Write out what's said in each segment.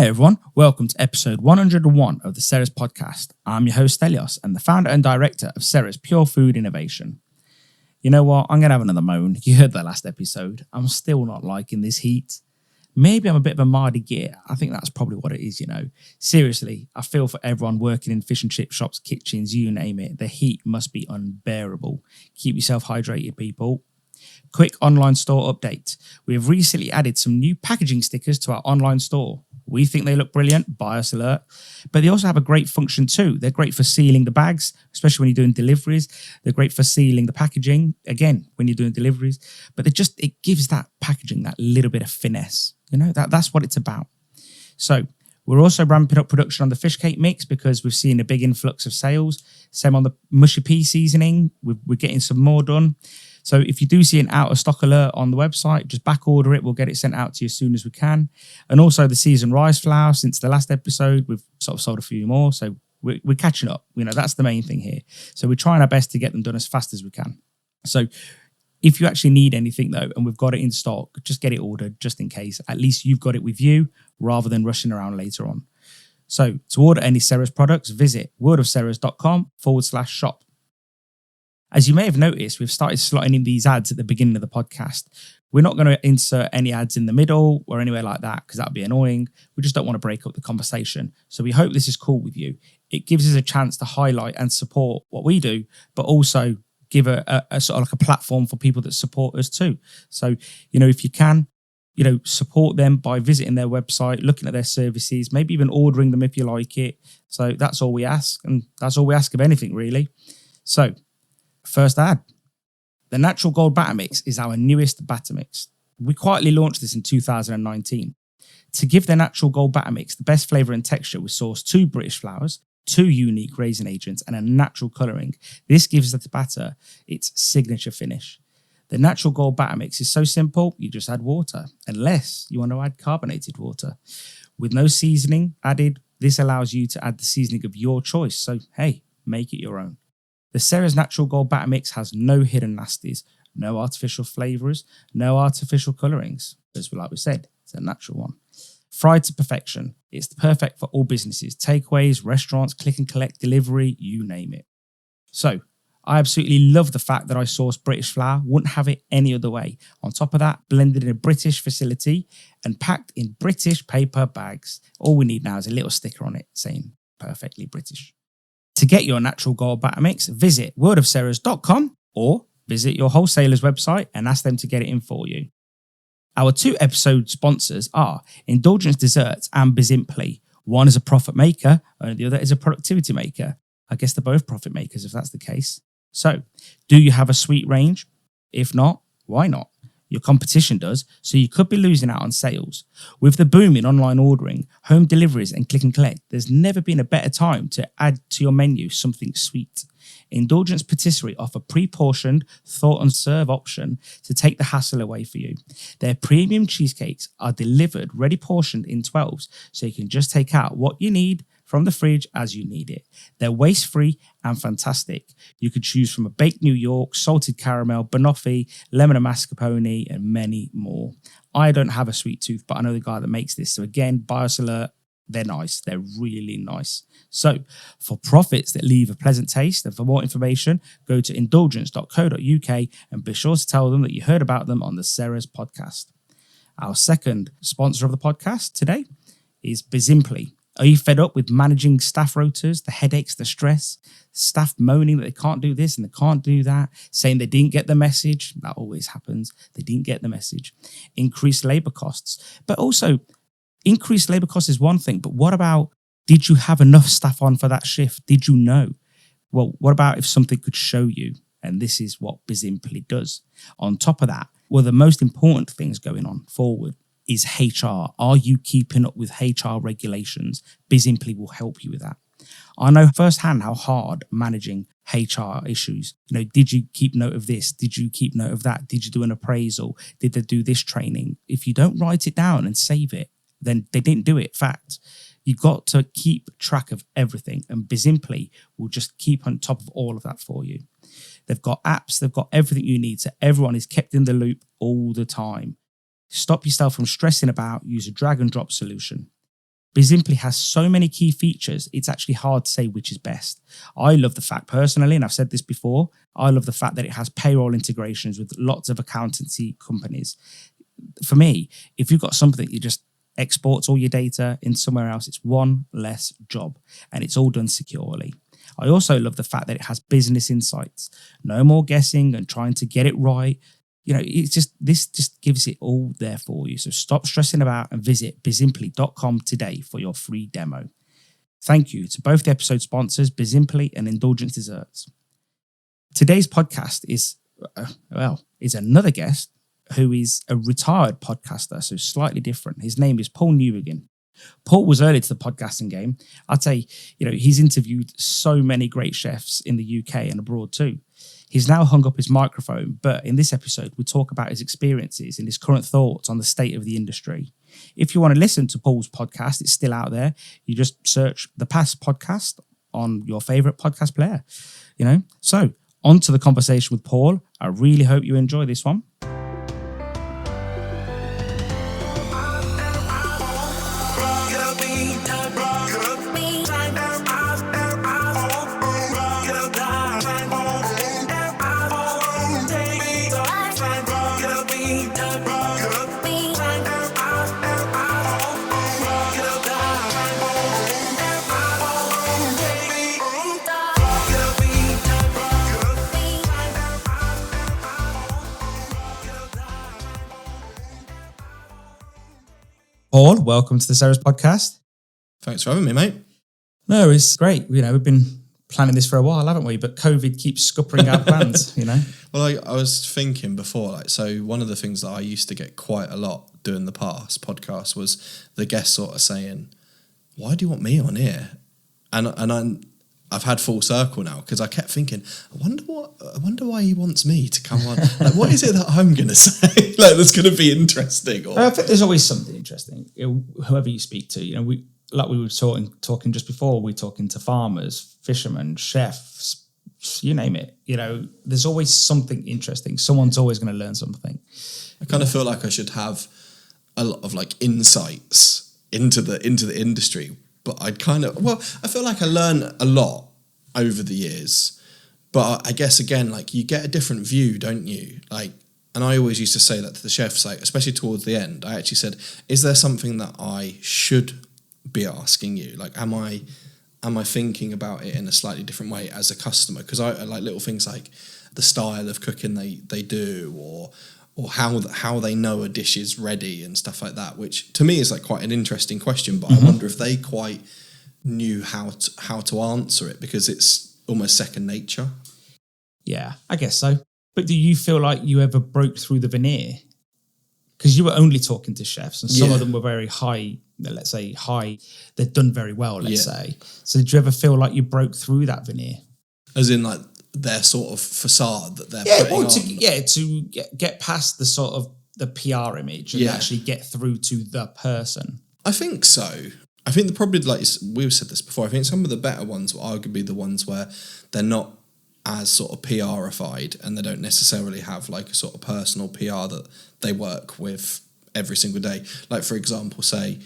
Hey everyone, welcome to episode 101 of the Ceres podcast. I'm your host Stelios and the founder and director of Ceres Pure Food Innovation. You know what, I'm going to have another moan. You heard that last episode. I'm still not liking this heat. Maybe I'm a bit of a mardy git. I think that's probably what it is, you know. Seriously, I feel for everyone working in fish and chip shops, kitchens, you name it. The heat must be unbearable. Keep yourself hydrated, people. Quick online store update. We have recently added some new packaging stickers to our online store. We think they look brilliant, bias alert, but they also have a great function too. They're great for sealing the bags, especially when you're doing deliveries. They're great for sealing the packaging, again, when you're doing deliveries, but it gives that packaging that little bit of finesse. You know, that's what it's about. So we're also ramping up production on the fish cake mix because we've seen a big influx of sales. Same on the mushy pea seasoning. We're getting some more done. So if you do see an out of stock alert on the website, just back order it. We'll get it sent out to you as soon as we can. And also the seasoned rice flour. Since the last episode, we've sort of sold a few more. So we're catching up. You know, that's the main thing here. So we're trying our best to get them done as fast as we can. So if you actually need anything though, and we've got it in stock, just get it ordered just in case. At least you've got it with you rather than rushing around later on. So to order any Ceres products, visit wordofceres.com/shop. As you may have noticed, we've started slotting in these ads at the beginning of the podcast. We're not going to insert any ads in the middle or anywhere like that because that'd be annoying. We just don't want to break up the conversation. So we hope this is cool with you. It gives us a chance to highlight and support what we do, but also give a sort of like a platform for people that support us too. So, you know, if you can, you know, support them by visiting their website, looking at their services, maybe even ordering them if you like it. So that's all we ask. And that's all we ask of anything really. So, first ad. The Natural Gold Batter Mix is our newest batter mix. We quietly launched this in 2019. To give the Natural Gold Batter Mix the best flavour and texture, we sourced 2 British flours, 2 unique raisin agents and a natural colouring. This gives the batter its signature finish. The Natural Gold Batter Mix is so simple, you just add water, unless you want to add carbonated water. With no seasoning added, this allows you to add the seasoning of your choice. So, hey, make it your own. The Ceres Natural Gold Batter Mix has no hidden nasties, no artificial flavours, no artificial colourings. As like we said, it's a natural one. Fried to perfection. It's perfect for all businesses, takeaways, restaurants, click and collect, delivery, you name it. So, I absolutely love the fact that I sourced British flour, wouldn't have it any other way. On top of that, blended in a British facility and packed in British paper bags. All we need now is a little sticker on it saying perfectly British. To get your Natural Gold Batter Mix, visit wordofceres.com or visit your wholesaler's website and ask them to get it in for you. Our 2 episode sponsors are Indulgence Desserts and Bizimply. One is a profit maker and the other is a productivity maker. I guess they're both profit makers if that's the case. So, do you have a sweet range? If not, why not? Your competition does, so you could be losing out on sales. With the boom in online ordering, home deliveries and click and collect, there's never been a better time to add to your menu something sweet. Indulgence Patisserie offer pre-portioned, thought and serve option to take the hassle away for you. Their premium cheesecakes are delivered ready portioned in 12s, so you can just take out what you need from the fridge as you need it. They're waste-free and fantastic. You could choose from a baked New York, salted caramel, banoffee, lemon and mascarpone, and many more. I don't have a sweet tooth, but I know the guy that makes this. So again, bias alert, they're nice. They're really nice. So for profits that leave a pleasant taste and for more information, go to indulgence.co.uk and be sure to tell them that you heard about them on the Ceres podcast. Our second sponsor of the podcast today is Bizimply. Are you fed up with managing staff rotas, the headaches, the stress, staff moaning that they can't do this and they can't do that, saying they didn't get the message? That always happens. They didn't get the message. Increased labour costs. But also, increased labour costs is one thing, but what about, did you have enough staff on for that shift? Did you know? Well, what about if something could show you? And this is what Bizimply does. On top of that, one of the most important things going on forward is HR. Are you keeping up with HR regulations? Bizimply will help you with that. I know firsthand how hard managing HR issues. You know, did you keep note of this? Did you keep note of that? Did you do an appraisal? Did they do this training? If you don't write it down and save it, then they didn't do it. Fact. You've got to keep track of everything, and Bizimply will just keep on top of all of that for you. They've got apps, they've got everything you need, so everyone is kept in the loop all the time. Stop yourself from stressing about, use a drag and drop solution. Bizimply has so many key features, it's actually hard to say which is best. I love the fact personally, and I've said this before, I love the fact that it has payroll integrations with lots of accountancy companies. For me, if you've got something that you just exports all your data in somewhere else, it's one less job and it's all done securely. I also love the fact that it has business insights. No more guessing and trying to get it right. This just gives it all there for you. So stop stressing about and visit bizimply.com today for your free demo. Thank you to both the episode sponsors, Bizimply and Indulgence Desserts. Today's podcast is another guest who is a retired podcaster, so slightly different. His name is Paul Newbegin. Paul was early to the podcasting game. I'd say, he's interviewed so many great chefs in the UK and abroad too. He's now hung up his microphone, but in this episode, we talk about his experiences and his current thoughts on the state of the industry. If you want to listen to Paul's podcast, it's still out there. You just search the Past Podcast on your favorite podcast player, So on to the conversation with Paul. I really hope you enjoy this one. Paul, welcome to the Ceres podcast. Thanks for having me, mate. No, it's great. We've been planning this for a while, haven't we? But COVID keeps scuppering our plans, Well, I was thinking before, so one of the things that I used to get quite a lot doing the past podcast was the guest sort of saying, "Why do you want me on here?" And I've had full circle now because I kept thinking, I wonder why he wants me to come on. Like, what is it that I'm going to say? That's going to be interesting. I think there's always something interesting. Whoever you speak to, we were talking just before. We're talking to farmers, fishermen, chefs, you name it. There's always something interesting. Someone's always going to learn something. I kind of feel like I should have a lot of insights into the industry. But I feel like I learn a lot over the years. But I guess, again, you get a different view, don't you? And I always used to say that to the chefs, especially towards the end. I actually said, is there something that I should be asking you? Am I thinking about it in a slightly different way as a customer? Because I like little things like the style of cooking they do or how they know a dish is ready and stuff like that, which to me is quite an interesting question, but I wonder if they quite knew how to answer it because it's almost second nature. Yeah, I guess so. But do you feel like you ever broke through the veneer? Because you were only talking to chefs and some of them were very high, let's say high, they'd done very well, let's say. So did you ever feel like you broke through that veneer? As in their sort of facade that they're putting on. To get past the sort of the PR image and actually get through to the person. I think so. I think probably, we've said this before, I think some of the better ones were arguably the ones where they're not as sort of PR-ified and they don't necessarily have a sort of personal PR that they work with every single day. For example, say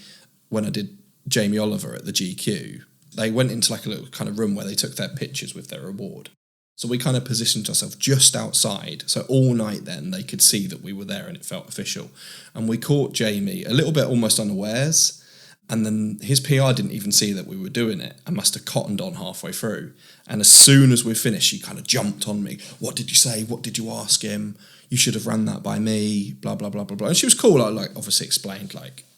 when I did Jamie Oliver at the GQ, they went into a little kind of room where they took their pictures with their award. So we kind of positioned ourselves just outside. So all night then they could see that we were there and it felt official. And we caught Jamie a little bit almost unawares. And then his PR didn't even see that we were doing it and must have cottoned on halfway through. And as soon as we finished, she kind of jumped on me. What did you say? What did you ask him? You should have run that by me, blah, blah, blah, blah, blah. And she was cool. I obviously explained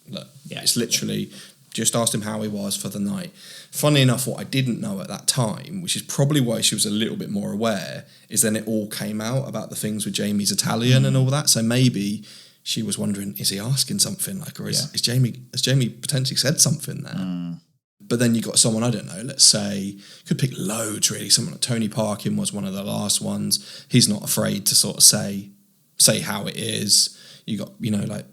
look, it's literally just asked him how he was for the night. Funny enough, what I didn't know at that time, which is probably why she was a little bit more aware, is then it all came out about the things with Jamie's Italian and all that. So maybe she was wondering, is he asking something? Or has Jamie potentially said something there? But then you got someone, I don't know, let's say, could pick loads really. Someone like Tony Parkin was one of the last ones. He's not afraid to sort of say how it is. You got,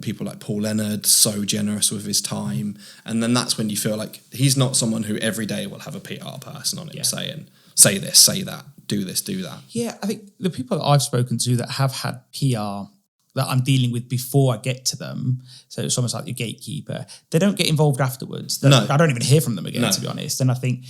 people like Paul Leonard, so generous with his time. And then that's when you feel like he's not someone who every day will have a PR person on him saying, say this, say that, do this, do that. Yeah, I think the people that I've spoken to that have had PR that I'm dealing with before I get to them. So it's almost like the gatekeeper. They don't get involved afterwards. No. I don't even hear from them again, No. to be honest. And I think,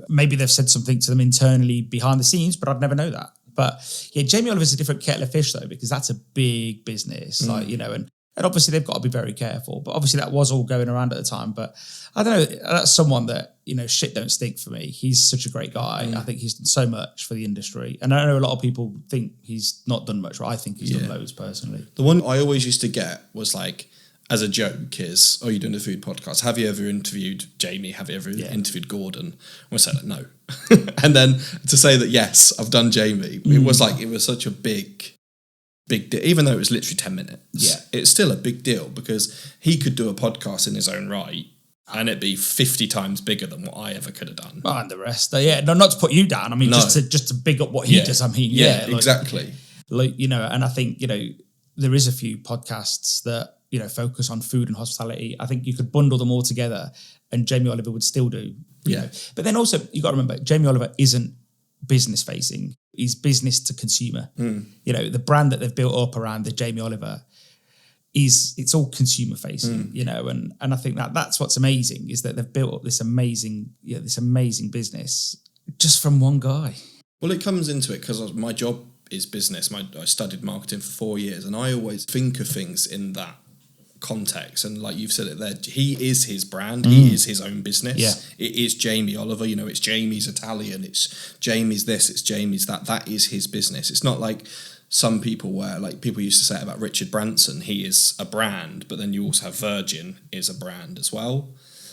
maybe they've said something to them internally behind the scenes, but I'd never know that. But yeah, Jamie Oliver's a different kettle of fish though, because that's a big business, and obviously they've got to be very careful. But obviously that was all going around at the time. But I don't know, that's someone that, shit don't stink for me. He's such a great guy. I think he's done so much for the industry. And I know a lot of people think he's not done much, but I think he's done loads personally. The one I always used to get was like, as a joke is, you're doing a food podcast. Have you ever interviewed Jamie? Have you ever interviewed Gordon? I would say like, no. And then to say that, yes, I've done Jamie, it was such a big deal. Even though it was literally 10 minutes, it's still a big deal because he could do a podcast in his own right and it'd be 50 times bigger than what I ever could have done. Oh, and the rest. No, not to put you down. I mean, just to big up what he does. I mean, exactly. And I think, there is a few podcasts that, focus on food and hospitality. I think you could bundle them all together and Jamie Oliver would still do, you know. But then also, you got to remember, Jamie Oliver isn't business facing. He's business to consumer. The brand that they've built up around the Jamie Oliver it's all consumer facing, and I think that's what's amazing is that they've built up this amazing business just from one guy. Well, it comes into it because my job is business. I studied marketing for 4 years and I always think of things in that context, and like you've said it there, he is his brand, he is his own business. It is Jamie Oliver, it's Jamie's Italian, it's Jamie's this, it's Jamie's that is his business. It's not like some people where like people used to say about Richard Branson, he is a brand, but then you also have Virgin is a brand as well,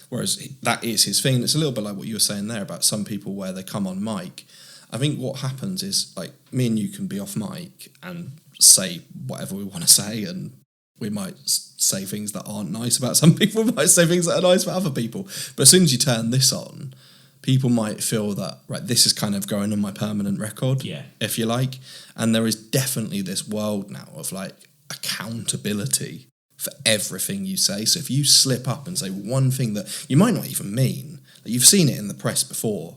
whereas that is his thing. It's a little bit like what you were saying there about some people where they come on mic. I think what happens is like me and you can be off mic and say whatever we want to say, and we might say things that aren't nice about some people, we might say things that are nice about other people. But as soon as you turn this on, people might feel that, right, this is kind of going on my permanent record, if you like. And there is definitely this world now of like accountability for everything you say. So if you slip up and say one thing that you might not even mean, like you've seen it in the press before,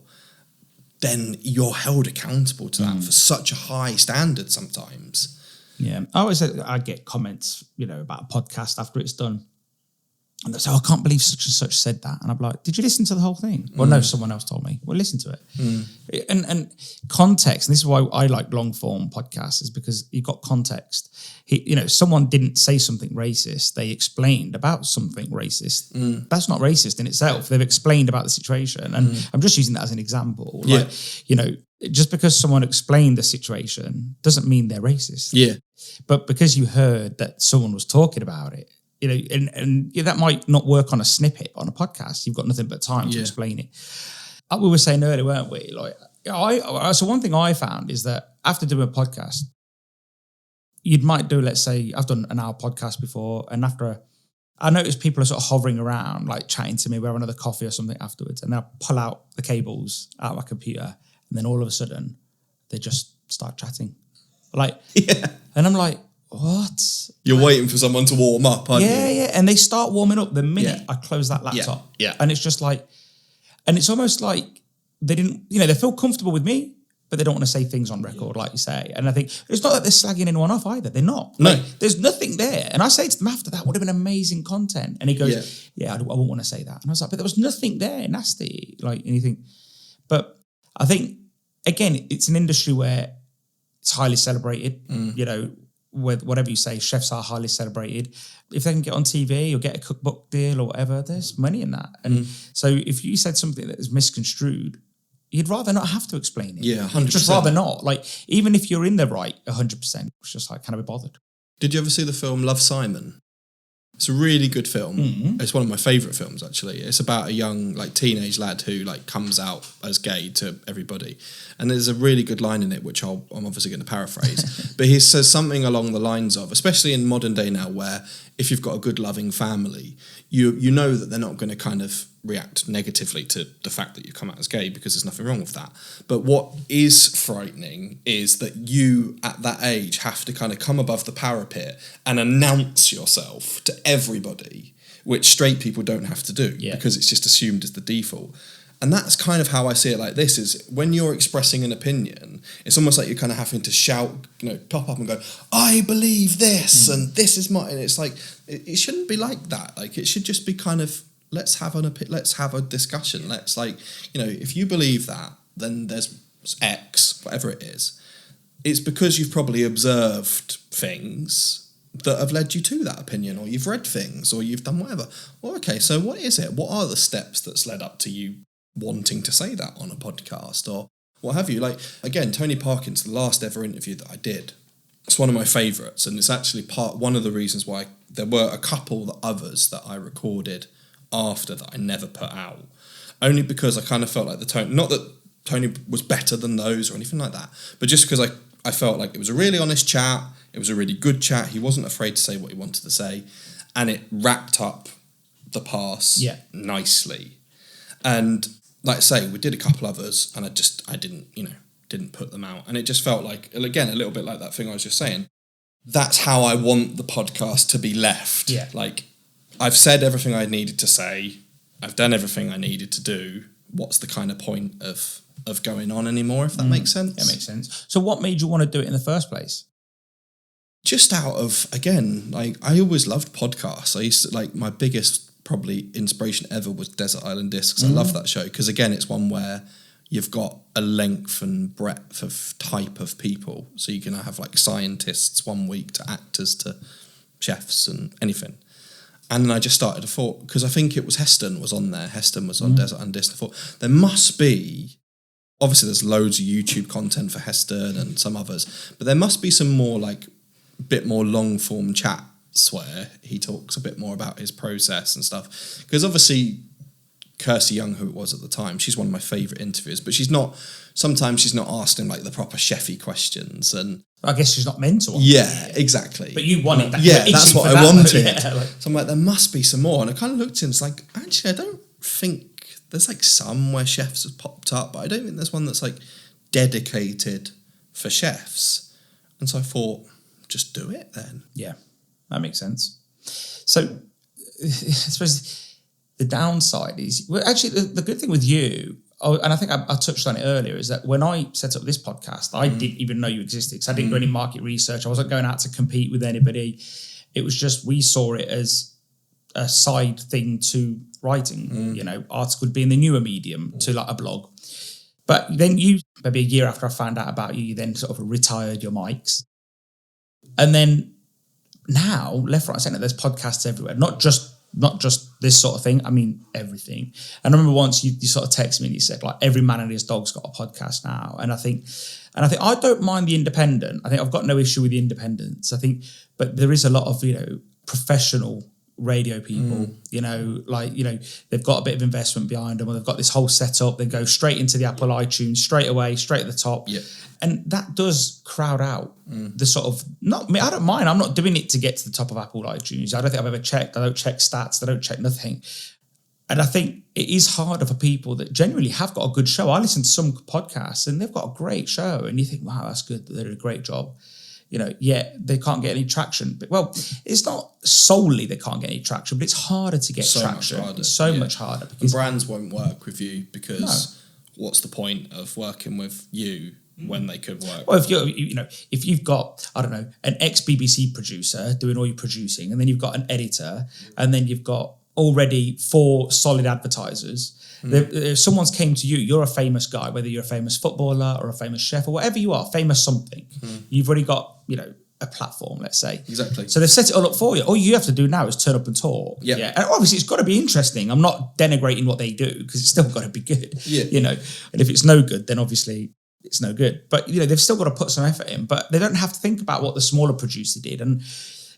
then you're held accountable to that for such a high standard sometimes. Yeah, I get comments, about a podcast after it's done. And they say, I can't believe such and such said that. And I'm like, did you listen to the whole thing? Well, no, someone else told me. Well, listen to it. And context, and this is why I like long form podcasts, is because you've got context. Someone didn't say something racist. They explained about something racist. That's not racist in itself. They've explained about the situation. And I'm just using that as an example. Like, just because someone explained the situation doesn't mean they're racist. Yeah. But because you heard that someone was talking about it, and that might not work on a snippet on a podcast. You've got nothing but time to explain it. We were saying earlier, weren't we? So one thing I found is that after doing a podcast, you might do, let's say, I've done an hour podcast before, and I noticed people are sort of hovering around, like chatting to me, we'll have another coffee or something afterwards, and then I pull out the cables out of my computer, and then all of a sudden, they just start chatting. And I'm like, what? You're waiting for someone to warm up, aren't you? Yeah. And they start warming up the minute I close that laptop. Yeah. And it's just like, and it's almost like they didn't, they feel comfortable with me, but they don't want to say things on record, like you say. And I think it's not that they're slagging anyone off either. They're not. No. There's nothing there. And I say to them after, that would have been amazing content. And he goes, I wouldn't want to say that. And I was like, but there was nothing there, nasty, like anything. But I think, again, it's an industry where it's highly celebrated, with whatever you say, chefs are highly celebrated. If they can get on TV or get a cookbook deal or whatever, there's money in that. And so if you said something that is misconstrued, you'd rather not have to explain it. Yeah, 100%. You'd just rather not. Like, even if you're in the right 100%, it's just like, can I be bothered? Did you ever see the film Love, Simon? It's a really good film. It's one of my favourite films, actually. It's about a young, teenage lad who, comes out as gay to everybody. And there's a really good line in it, which I'm obviously going to paraphrase. But he says something along the lines of, especially in modern day now, where if you've got a good, loving family, you know that they're not going to kind of react negatively to the fact that you come out as gay, because there's nothing wrong with that. But what is frightening is that you, at that age, have to kind of come above the parapet and announce yourself to everybody, which straight people don't have to do, because it's just assumed as the default. And that's kind of how I see it like this, is when you're expressing an opinion, it's almost like you're kind of having to shout, pop up and go, I believe this and this is my, and it's like, it shouldn't be like that. Like, it should just be kind of, let's have a discussion. Let's if you believe that, then there's X, whatever it is. It's because you've probably observed things that have led you to that opinion, or you've read things, or you've done whatever. Well, okay, so what is it? What are the steps that's led up to you wanting to say that on a podcast, or what have you? Like, again, Tony Parkins, the last ever interview that I did, it's one of my favourites, and it's actually one of the reasons why there were a couple of others that I recorded after that I never put out, only because I kind of felt like the tone, not that Tony was better than those or anything like that, but just because I felt like it was a really honest chat. It was a really good chat. He wasn't afraid to say what he wanted to say, and it wrapped up the pass nicely. And like I say, we did a couple others, and I didn't put them out, and it just felt like, again, a little bit like that thing I was just saying. That's how I want the podcast to be left. Yeah. Like, I've said everything I needed to say. I've done everything I needed to do. What's the kind of point of going on anymore, if that makes sense? It makes sense. So what made you want to do it in the first place? Just out of, again, like, I always loved podcasts. I used to, like, my biggest probably inspiration ever was Desert Island Discs. I love that show because, again, it's one where you've got a length and breadth of type of people. So you can have like scientists one week to actors to chefs and anything. And then I just started to thought, because I think it was Heston was on there. Heston was on Desert Island Discs. I thought there must be, obviously there's loads of YouTube content for Heston and some others, but there must be some more like bit more long form chats where he talks a bit more about his process and stuff. Because obviously Kirsty Young, who it was at the time, she's one of my favourite interviewers, but sometimes she's not asking like the proper chefy questions, and I guess she's not meant to. Yeah, exactly. But you wanted that. Yeah, that's what I wanted. Yeah, so I'm like, there must be some more. And I kind of looked at it and it's like, actually, I don't think there's like some where chefs have popped up, but I don't think there's one that's like dedicated for chefs. And so I thought, just do it then. Yeah, that makes sense. So I suppose the downside is, well, actually, the good thing with you, and I think I touched on it earlier, is that when I set up this podcast, I didn't even know you existed because I didn't do any market research. I wasn't going out to compete with anybody. It was just, we saw it as a side thing to writing, article would be in the newer medium to like a blog. But then you, maybe a year after I found out about you, you then sort of retired your mics. And then now, left, right, centre, there's podcasts everywhere. Not just this sort of thing. I mean, everything. And I remember once you sort of texted me and you said, like, every man and his dog's got a podcast now. And I think I don't mind the independent. I think I've got no issue with the independents. I think, but there is a lot of, professional radio people, they've got a bit of investment behind them, or they've got this whole setup. They go straight into the Apple iTunes straight away, straight at the top. Yeah. And that does crowd out the sort of, I don't mind. I'm not doing it to get to the top of Apple iTunes. I don't think I've ever checked. I don't check stats. I don't check nothing. And I think it is harder for people that genuinely have got a good show. I listen to some podcasts and they've got a great show and you think, wow, that's good. They did a great job. Yet they can't get any traction. But, well, it's not solely they can't get any traction, but it's harder to get traction. Much harder. Because brands won't work with you because what's the point of working with you when they could work? Well, if you've got, I don't know, an ex-BBC producer doing all your producing, and then you've got an editor, and then you've got already 4 solid advertisers. If someone's came to you, you're a famous guy, whether you're a famous footballer or a famous chef or whatever you are, famous something. You've already got, a platform, let's say. Exactly. So they've set it all up for you. All you have to do now is turn up and talk. Yep. Yeah. And obviously it's got to be interesting. I'm not denigrating what they do because it's still got to be good. Yeah. And if it's no good, then obviously it's no good. But, they've still got to put some effort in. But they don't have to think about what the smaller producer did. And,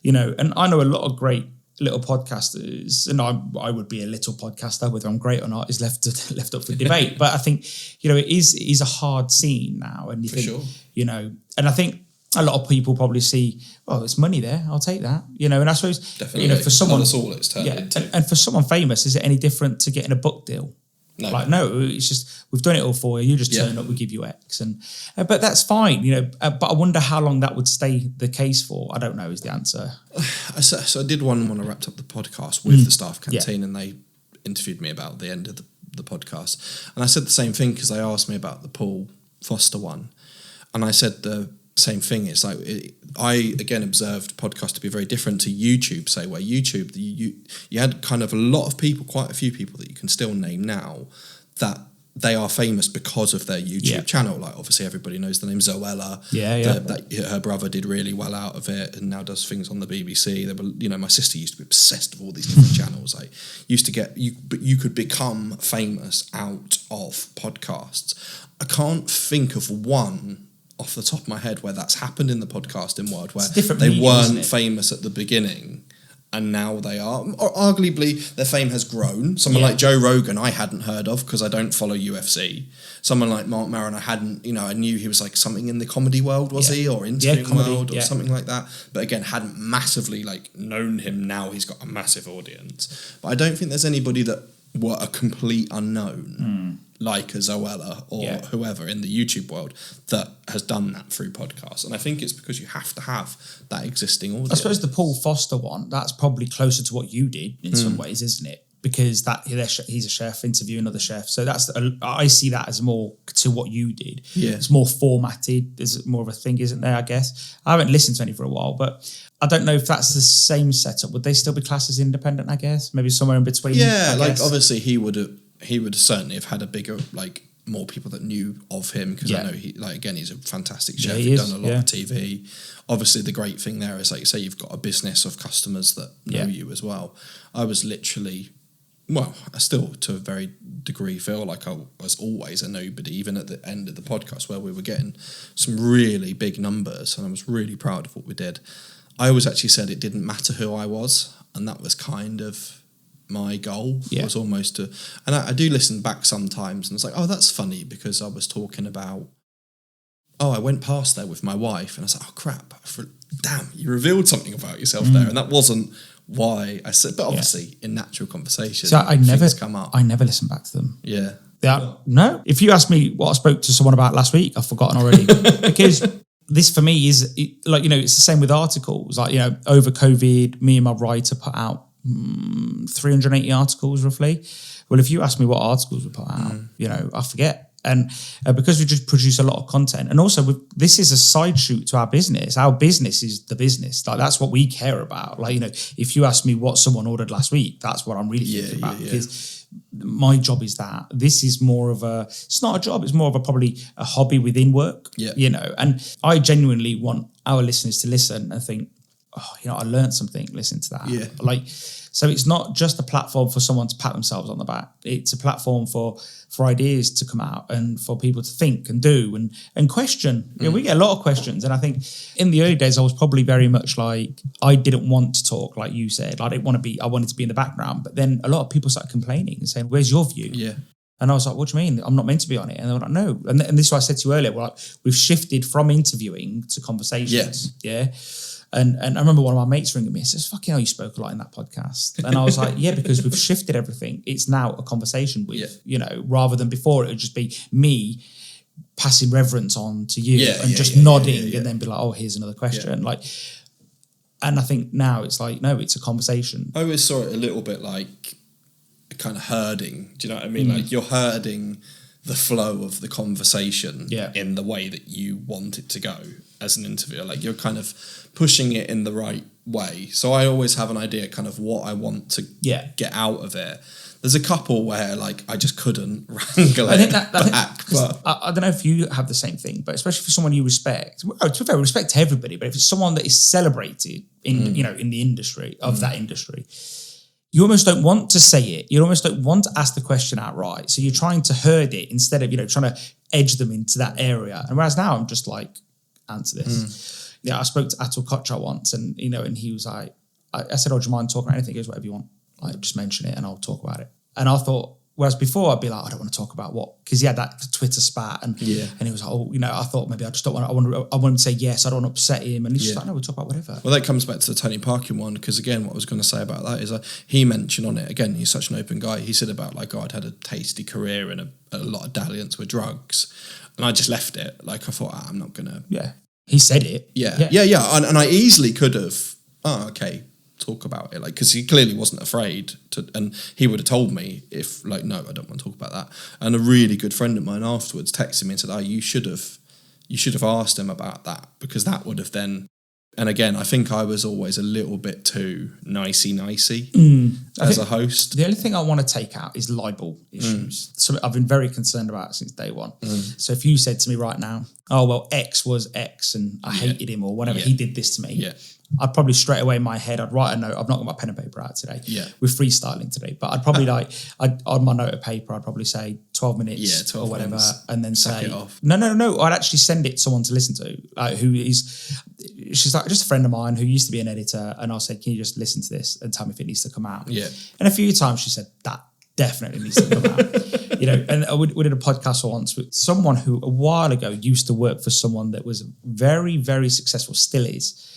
and I know a lot of great little podcasters, and I would be a little podcaster, whether I'm great or not is left up for debate. But I think, it is a hard scene now. And you for think, sure. And I think a lot of people probably see, oh, there's money there, I'll take that. And I suppose, definitely. For someone, that's all it's turned into. And for someone famous, is it any different to getting a book deal? No, it's just, we've done it all for you. You just turn up, we give you X. And but that's fine, but I wonder how long that would stay the case for. I don't know is the answer. So I did one when I wrapped up the podcast with the staff canteen and they interviewed me about the end of the podcast. And I said the same thing because they asked me about the Paul Foster one. And I said the same thing. It's like, I again observed podcasts to be very different to YouTube, say, where YouTube, you had kind of a lot of people, quite a few people that you can still name now, that they are famous because of their YouTube channel. Like, obviously everybody knows the name Zoella. Her brother did really well out of it and now does things on the BBC. There were, you know, my sister used to be obsessed with all these different channels. Like, used to get but you could become famous out of podcasts. I can't think of one off the top of my head where that's happened in the podcasting world, where they weren't famous at the beginning and now they are. Or arguably, their fame has grown. Someone like Joe Rogan, I hadn't heard of because I don't follow UFC. Someone like Mark Maron, I knew he was like something in the comedy world, was he? Or interviewing world or something like that. But again, hadn't massively like known him. Now he's got a massive audience. But I don't think there's anybody that were a complete unknown, like a Zoella or whoever in the YouTube world that has done that through podcasts. And I think it's because you have to have that existing audience. I suppose the Paul Foster one, that's probably closer to what you did in some ways, isn't it? Because he's a chef interviewing other chefs. So I see that as more to what you did. Yeah. It's more formatted. There's more of a thing, isn't there, I guess? I haven't listened to any for a while, but I don't know if that's the same setup. Would they still be classed as independent, I guess? Maybe somewhere in between? Yeah, like obviously he would certainly have had a bigger, like, more people that knew of him, because I know he's a fantastic chef. He's done a lot of TV. Obviously the great thing there is, like you say, you've got a business of customers that know you as well. I was literally, well, I still to a very degree feel like I was always a nobody, even at the end of the podcast where we were getting some really big numbers and I was really proud of what we did. I always actually said it didn't matter who I was, and that was kind of my goal. Was almost to, and I do listen back sometimes and it's like, oh, that's funny, because I was talking about, I went past there with my wife and I was like, oh crap, damn, you revealed something about yourself there, and that wasn't why I said, but obviously in natural conversation, so things come up. I never listen back to them. Yeah. No. If you ask me what I spoke to someone about last week, I've forgotten already. Because this for me is like, it's the same with articles. Like, over COVID, me and my writer put out 380 articles roughly. Well, if you ask me what articles we put out, I forget. And because we just produce a lot of content, and also this is a side shoot to our business. Our business is the business. Like, that's what we care about. Like, if you ask me what someone ordered last week, that's what I'm really thinking about. Because my job is that. This is more of it's not a job, it's more of probably a hobby within work. And I genuinely want our listeners to listen and think, I learned something, listen to that. So it's not just a platform for someone to pat themselves on the back. It's a platform for ideas to come out and for people to think and do and question. We get a lot of questions. And I think in the early days, I was probably very much like, I didn't want to talk, like you said. I wanted to be in the background. But then a lot of people started complaining and saying, where's your view? Yeah. And I was like, what do you mean? I'm not meant to be on it. And they were like, no. And this is what I said to you earlier. We've shifted from interviewing to conversations. Yeah. And I remember one of my mates ringing me and says, fucking hell, you spoke a lot in that podcast. And I was like, yeah, because we've shifted everything. It's now a conversation with, rather than before it would just be me passing reverence on to you and just nodding and then be like, oh, here's another question. And I think now it's like, no, it's a conversation. I always saw it a little bit like kind of herding. Do you know what I mean? Like, you're herding the flow of the conversation in the way that you want it to go as an interviewer. Like, you're kind of pushing it in the right way. So I always have an idea kind of what I want to get out of it. There's a couple where like I just couldn't wrangle it back. But I don't know if you have the same thing, but especially for someone you respect. To be fair, respect to everybody, but if it's someone that is celebrated in in the industry of that industry, you almost don't want to say it. You almost don't want to ask the question outright. So you're trying to herd it instead of trying to edge them into that area. And whereas now I'm just like, answer this. I spoke to Atul Kochhar once, and and he was like, I said, oh, do you mind talking about anything? He goes, whatever you want. Like, just mention it and I'll talk about it. And I thought, whereas before I'd be like, I don't want to talk about what, because he had that Twitter spat and he was like, I thought maybe I just don't want to, I want him to say yes, I don't want to upset him. And he's just like, no, we'll talk about whatever. Well, that comes back to the Tony Parkin one, because again, what I was going to say about that is he mentioned on it, again, he's such an open guy. He said about like, I'd had a tasty career and a lot of dalliance with drugs. And I just left it. Like, I thought, I'm not going to. Yeah. He said it. Yeah. And I easily could have, okay, talk about it, like, because he clearly wasn't afraid to, and he would have told me if, like, no, I don't want to talk about that. And a really good friend of mine afterwards texted me and said, oh, you should have asked him about that, because that would have then. And again, I think I was always a little bit too nicey as a host. The only thing I want to take out is libel issues. So I've been very concerned about it since day one. So if you said to me right now, oh, well, X was X and I hated him or whatever, he did this to me. Yeah. I'd probably straight away in my head, I'd write a note. I've not got my pen and paper out today. Yeah. We're freestyling today. But I'd probably on my note of paper, I'd probably say 12 minutes 12 or whatever. And then say, no. I'd actually send it to someone to listen to, she's like just a friend of mine who used to be an editor. And I said, can you just listen to this and tell me if it needs to come out? Yeah. And a few times she said, that definitely needs to come out. And we did a podcast once with someone who a while ago used to work for someone that was very, very successful, still is,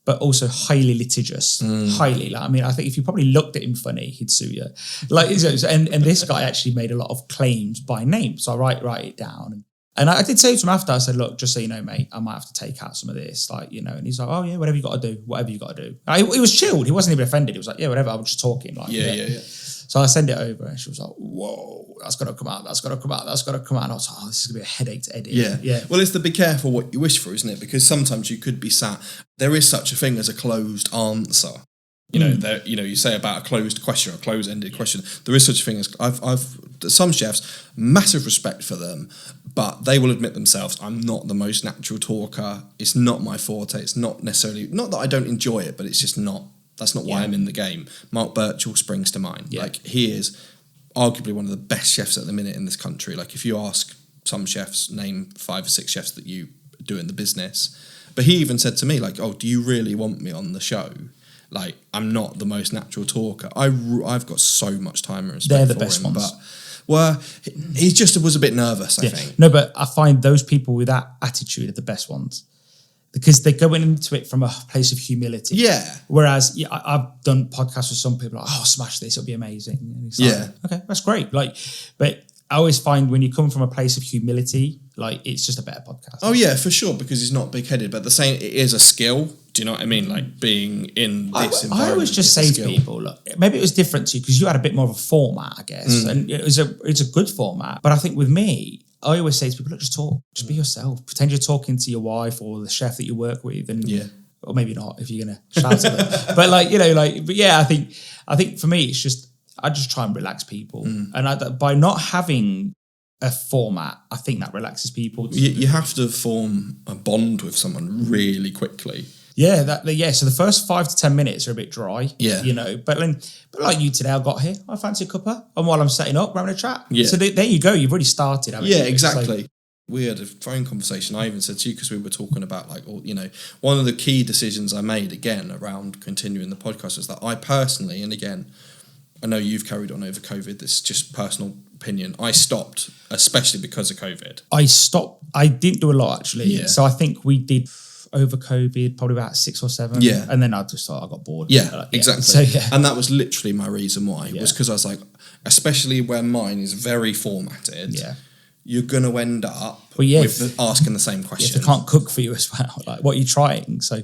but also highly litigious, highly. Like, I mean, I think if you probably looked at him funny, he'd sue you. Like, and this guy actually made a lot of claims by name. So I write it down. And I did say to him after, I said, look, just so you know, mate, I might have to take out some of this, like, and he's like, oh yeah, whatever you got to do. He was chilled. He wasn't even offended. He was like, yeah, whatever. I was just talking. Like, yeah. So I send it over and she was like, whoa, that's got to come out. And I was like, oh, this is going to be a headache to edit. Yeah. Well, it's the be careful what you wish for, isn't it? Because sometimes you could be sat, there is such a thing as a closed answer. You say about a closed question or a closed-ended question. There is such a thing as, I've some chefs, massive respect for them, but they will admit themselves, I'm not the most natural talker. It's not my forte. It's not necessarily, not that I don't enjoy it, but it's just not. That's not why I'm in the game. Mark Birchall springs to mind. Yeah. Like, he is arguably one of the best chefs at the minute in this country. Like, if you ask some chefs, name 5 or 6 chefs that you do in the business. But he even said to me, like, oh, do you really want me on the show? Like, I'm not the most natural talker. I've got so much time and respect for him. They're the best ones. But, well, he just was a bit nervous, I think. No, but I find those people with that attitude are the best ones. Because they're going into it from a place of humility. Yeah. Whereas I've done podcasts with some people like, oh, smash this, it'll be amazing. And it's like, okay, that's great. Like, but I always find when you come from a place of humility, like, it's just a better podcast. Oh yeah, for sure, because he's not big-headed. But the same, it is a skill. Do you know what I mean? Like, being in this environment. I always just say to people, look, maybe it was different to you because you had a bit more of a format, I guess, and it's a good format. But I think with me, I always say to people, look, just talk. Just be yourself. Pretend you're talking to your wife or the chef that you work with. And or maybe not if you're going to shout at them. But I think for me, it's just, I just try and relax people. And by not having a format, I think that relaxes people. You have to form a bond with someone really quickly. Yeah, so the first 5 to 10 minutes are a bit dry. Yeah. But like you today, I got here, I fancy a cuppa. And while I'm setting up, we're having a chat. Yeah. So there you go, you've already started, haven't you? Yeah, exactly. So, we had a phone conversation. I even said to you, because we were talking about, like, one of the key decisions I made, again, around continuing the podcast was that I personally, and again, I know you've carried on over COVID, this is just personal opinion, I stopped, especially because of COVID. I didn't do a lot, actually. Yeah. So I think we did over COVID, probably about 6 or 7. Yeah. And then I just thought I got bored. Yeah, exactly. So, and that was literally my reason why, was because I was like, especially where mine is very formatted, you're going to end up with asking the same question. If they can't cook for you as well, like, what are you trying? So,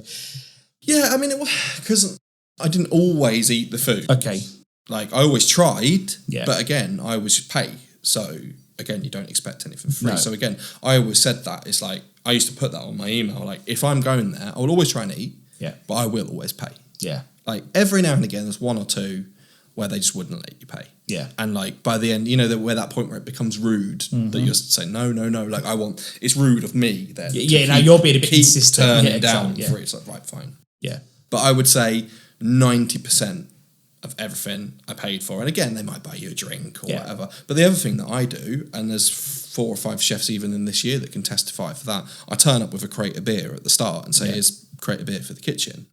yeah, I mean, because I didn't always eat the food. Okay. Like, I always tried, but again, I always pay. So, again, you don't expect anything free. No. So, again, I always said that. It's like, I used to put that on my email. Like, if I'm going there, I will always try and eat, but I will always pay. Yeah. Like, every now and again, there's 1 or 2 where they just wouldn't let you pay. Yeah. And, like, by the end, where that point where it becomes rude, that you're saying, no. Like, it's rude of me then. Yeah, now you're being a bit consistent. Turning down for it. It's like, right, fine. Yeah. But I would say 90% of everything I paid for. And again, they might buy you a drink or whatever. But the other thing that I do, and there's 4 or 5 chefs even in this year that can testify for that, I turn up with a crate of beer at the start and say, here's a crate of beer for the kitchen.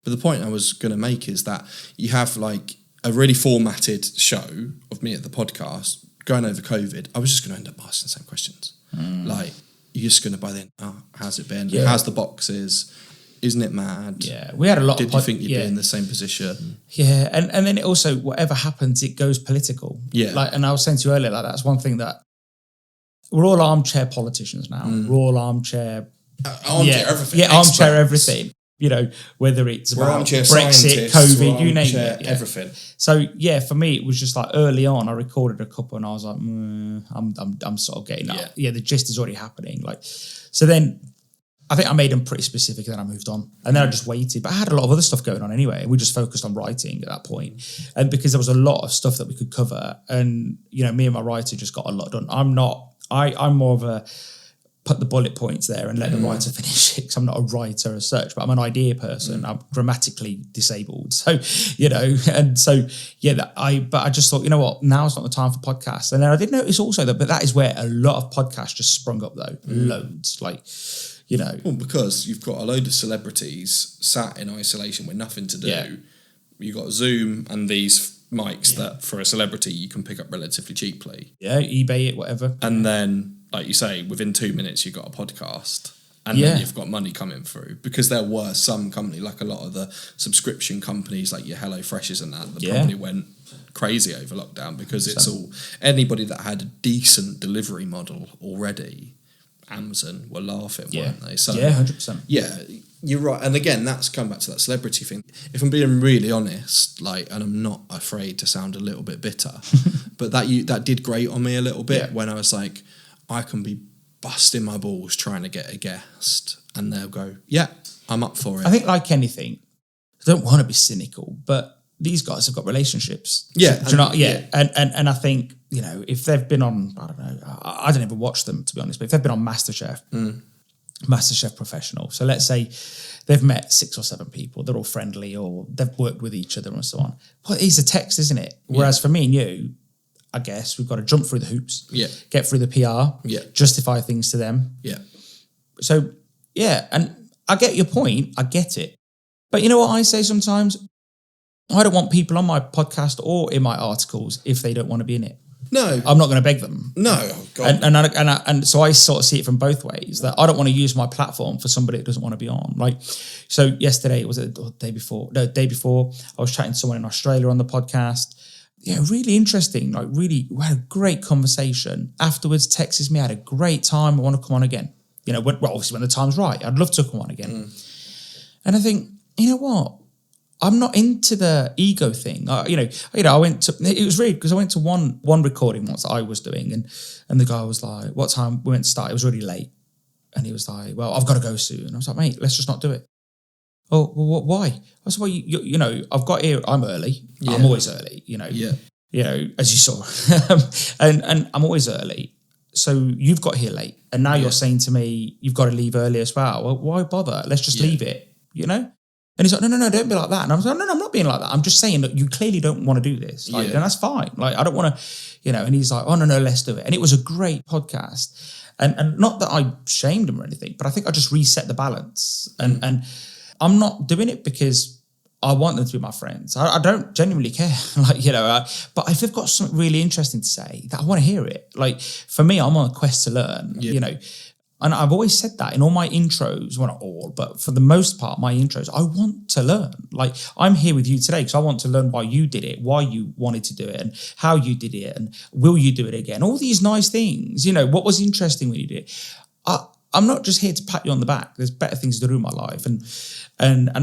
But the point I was going to make is that you have, like, a really formatted show of me at the podcast going over COVID. I was just going to end up asking the same questions. Like, you're just going to, by then, how's it been? How's the boxes? Isn't it mad? Yeah, we had a lot. Did you think you'd be in the same position? Yeah, and then it also, whatever happens, it goes political. Yeah, like, and I was saying to you earlier, like, that's one thing that we're all armchair politicians now. We're all armchair everything. Yeah, armchair everything. You know, whether it's We're about armchair Brexit, scientists, COVID, we're you name armchair it. Yeah. everything. So yeah, for me, it was just like early on, I recorded a couple and I was like, I'm sort of getting that. Yeah, the gist is already happening. Like, so then I think I made them pretty specific and then I moved on. And then I just waited. But I had a lot of other stuff going on anyway. And we just focused on writing at that point. And because there was a lot of stuff that we could cover. And, you know, me and my writer just got a lot done. I'm more of a put the bullet points there and let the writer finish it, because I'm not a writer as such, but I'm an idea person. I'm grammatically disabled. So, you know, and so, yeah, but I just thought, you know what, now's not the time for podcasts. And then I did notice also but that is where a lot of podcasts just sprung up though. Loads, like, you know. Well, because you've got a load of celebrities sat in isolation with nothing to do. Yeah. You've got Zoom and these mics that for a celebrity you can pick up relatively cheaply. Yeah, eBay it, whatever. And then, like you say, within 2 minutes you've got a podcast, and then you've got money coming through. Because there were some company, like a lot of the subscription companies, like your Hello Freshes and that probably went crazy over lockdown, because it's all anybody that had a decent delivery model already. Amazon were laughing, weren't they? So 100%. Yeah, you're right. And again, that's come back to that celebrity thing. If I'm being really honest, like, and I'm not afraid to sound a little bit bitter, but that did grate on me a little bit when I was like, I can be busting my balls trying to get a guest, and they'll go, yeah, I'm up for it. I think, like anything, I don't want to be cynical, but these guys have got relationships. Yeah. Do you know, And I think, you know, if they've been on, I don't know, I don't even watch them, to be honest, but if they've been on MasterChef Professional, so let's say they've met 6 or 7 people, they're all friendly, or they've worked with each other and so on. Well, it's a text, isn't it? Whereas for me and you, I guess we've got to jump through the hoops, get through the PR, justify things to them. Yeah. So, yeah, and I get your point, I get it. But you know what I say sometimes? I don't want people on my podcast or in my articles if they don't want to be in it. No. I'm not going to beg them. No. Oh God. And so I sort of see it from both ways, that I don't want to use my platform for somebody that doesn't want to be on. Like, so yesterday, was it the day before, I was chatting to someone in Australia on the podcast. Yeah, really interesting. Like, really, we had a great conversation. Afterwards, texted me, I had a great time. I want to come on again. You know, obviously when the time's right, I'd love to come on again. And I think, you know what? I'm not into the ego thing. I went to, it was weird because I went to one recording once that I was doing, and the guy was like, what time we went to start? It was really late. And he was like, well, I've got to go soon. And I was like, mate, let's just not do it. Oh, well, why? I said, well, you know, I've got here, I'm early. Yeah. I'm always early, you know. Yeah. You know, as you saw. and I'm always early. So you've got here late. And now you're saying to me, you've got to leave early as well. Well, why bother? Let's just leave it, you know? And he's like, no, don't be like that. And I was like, no, I'm not being like that. I'm just saying that you clearly don't want to do this. Like, and that's fine. Like, I don't want to, you know, and he's like, oh, no, let's do it. And it was a great podcast. And not that I shamed him or anything, but I think I just reset the balance. And I'm not doing it because I want them to be my friends. I don't genuinely care. Like, you know, but if they've got something really interesting to say, that I want to hear it. Like, for me, I'm on a quest to learn, you know. And I've always said that in all my intros, well, not all, but for the most part, my intros, I want to learn. Like, I'm here with you today because I want to learn why you did it, why you wanted to do it, and how you did it, and will you do it again? All these nice things, you know, what was interesting when you did it? I'm not just here to pat you on the back. There's better things to do in my life. And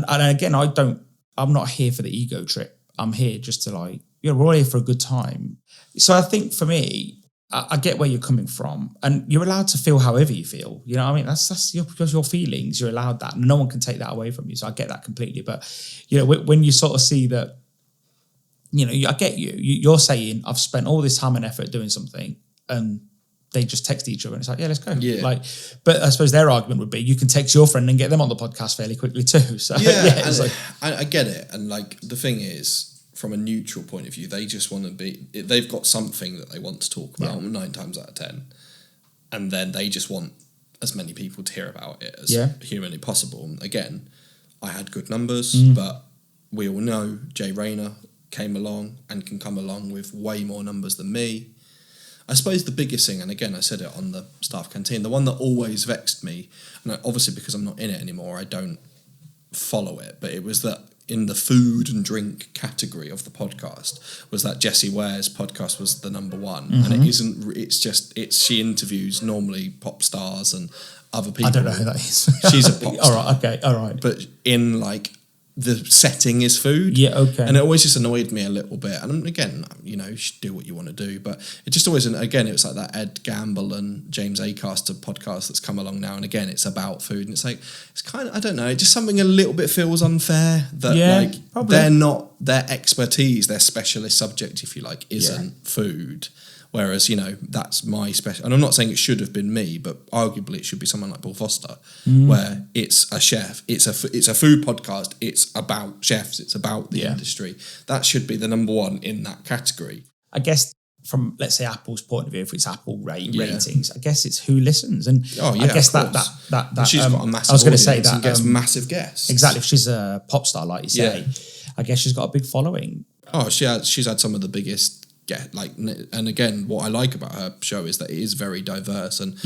again, I'm not here for the ego trip. I'm here just to, like, you know, we're all here for a good time. So I think for me, I get where you're coming from, and you're allowed to feel however you feel. You know what I mean? That's your feelings. You're allowed that. No one can take that away from you. So I get that completely. But, you know, when you sort of see that, you know, I get you. You're saying, I've spent all this time and effort doing something, and they just text each other and it's like, yeah, let's go. Yeah. Like, but I suppose their argument would be, you can text your friend and get them on the podcast fairly quickly too. So I get it. And like, the thing is, from a neutral point of view, they just want to be, they've got something that they want to talk about 9 times out of 10. And then they just want as many people to hear about it as humanly possible. And again, I had good numbers, but we all know Jay Rayner came along and can come along with way more numbers than me. I suppose the biggest thing, and again, I said it on the staff canteen, the one that always vexed me, and obviously because I'm not in it anymore, I don't follow it, but it was that in the food and drink category of the podcast was that Jessie Ware's podcast was the number one. And it isn't, she interviews normally pop stars and other people. I don't know who that is. She's a pop star. All right, okay, all right. But in like the setting is food. Yeah, okay. And it always just annoyed me a little bit. And again, you know, you should do what you want to do. But it just always, again, it was like that Ed Gamble and James Acaster podcast that's come along now. And again, it's about food. And it's like, it's kind of, I don't know, it just something a little bit feels unfair that probably. they're not, their expertise, their specialist subject, if you like, isn't food. Whereas, you know, that's my special... And I'm not saying it should have been me, but arguably it should be someone like Paul Foster, where it's a chef, it's a food podcast, it's about chefs, it's about the industry. That should be the number one in that category. I guess from, let's say, Apple's point of view, if it's Apple ratings, I guess it's who listens. And I guess that she's got a massive I was going to say that and gets massive guests. Exactly. If she's a pop star, like you say, I guess she's got a big following. Oh, she's had some of the biggest... and again, what I like about her show is that it is very diverse. And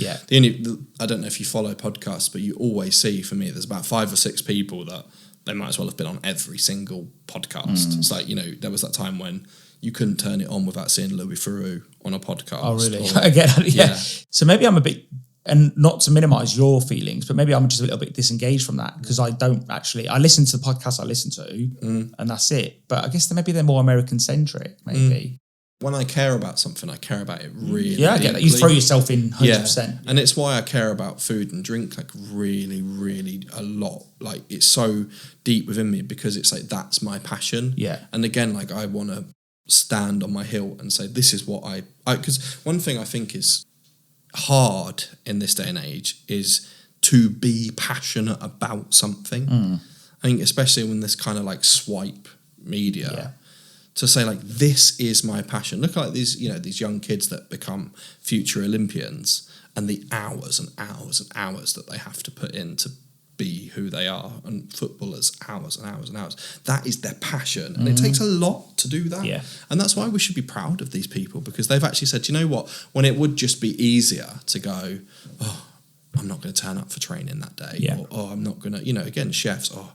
I don't know if you follow podcasts, but you always see, for me, there's about 5 or 6 people that they might as well have been on every single podcast. It's like, you know, there was that time when you couldn't turn it on without seeing Louis Theroux on a podcast. Oh, really? Again, So maybe I'm a bit, and not to minimise your feelings, but maybe I'm just a little bit disengaged from that because I don't actually, I listen to the podcasts I listen to and that's it. But I guess maybe they're more American-centric, maybe. When I care about something, I care about it really. Yeah, I get that. You throw yourself in 100%. Yeah. And it's why I care about food and drink like really, really a lot. Like it's so deep within me because it's like that's my passion. Yeah. And again, like I want to stand on my hill and say this is what I because one thing I think is hard in this day and age is to be passionate about something. I think especially when this kind of like swipe media. Yeah. To say like this is my passion. Look at like these, you know, these young kids that become future Olympians and the hours and hours and hours that they have to put in to be who they are. And footballers, hours and hours and hours. That is their passion, and it takes a lot to do that. Yeah. And that's why we should be proud of these people because they've actually said, you know what? When it would just be easier to go, oh, I'm not going to turn up for training that day, or oh, I'm not going to, you know, again, chefs, oh,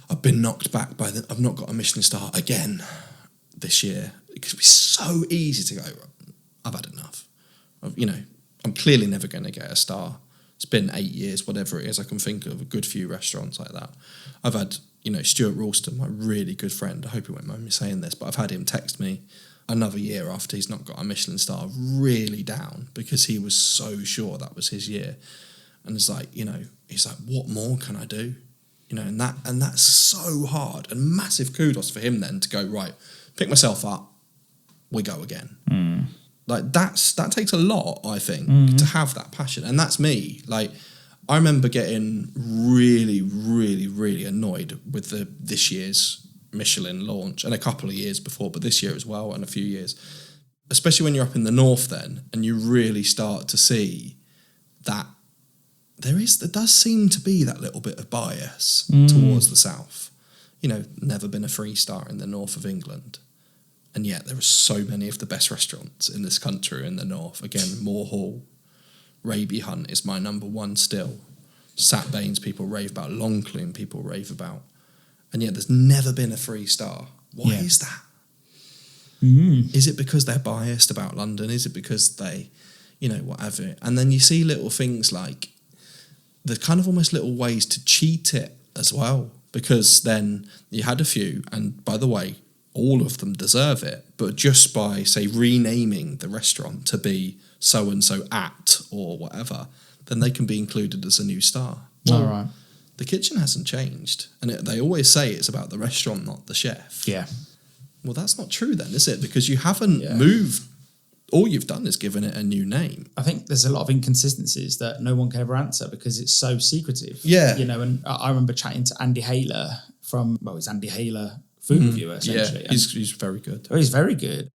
I've been knocked back by I've not got a Michelin star again this year. It could be so easy to go, I've had enough. You know, I'm clearly never going to get a star. It's been 8 years, whatever it is. I can think of a good few restaurants like that. I've had, you know, Stuart Ralston, my really good friend. I hope he won't mind me saying this, but I've had him text me another year after he's not got a Michelin star, really down because he was so sure that was his year. And it's like, you know, he's like, what more can I do? You know, and that's so hard, and massive kudos for him then to go, right, pick myself up, we go again. Like that takes a lot, I think, to have that passion. And that's me. Like I remember getting really, really, really annoyed with this year's Michelin launch and a couple of years before, but this year as well and a few years, especially when you're up in the north then and you really start to see that there does seem to be that little bit of bias towards the south. You know, never been a 3-star in the north of England. And yet there are so many of the best restaurants in this country in the north. Again, Moore Hall, Raby Hunt is my number one still. Sat Baines people rave about, Longclume people rave about. And yet there's never been a 3-star. Why is that? Is it because they're biased about London? Is it because they, you know, whatever? And then you see little things like the kind of almost little ways to cheat it as well, because then you had a few, and by the way, all of them deserve it, but just by, say, renaming the restaurant to be so-and-so at or whatever, then they can be included as a new star. All right. The kitchen hasn't changed, and they always say it's about the restaurant, not the chef. Yeah. Well, that's not true then, is it? Because you haven't moved. All you've done is given it a new name. I think there's a lot of inconsistencies that no one can ever answer because it's so secretive. Yeah. You know, and I remember chatting to Andy Haler it's Andy Haler, food reviewer, essentially. Yeah, he's very good. He's very good.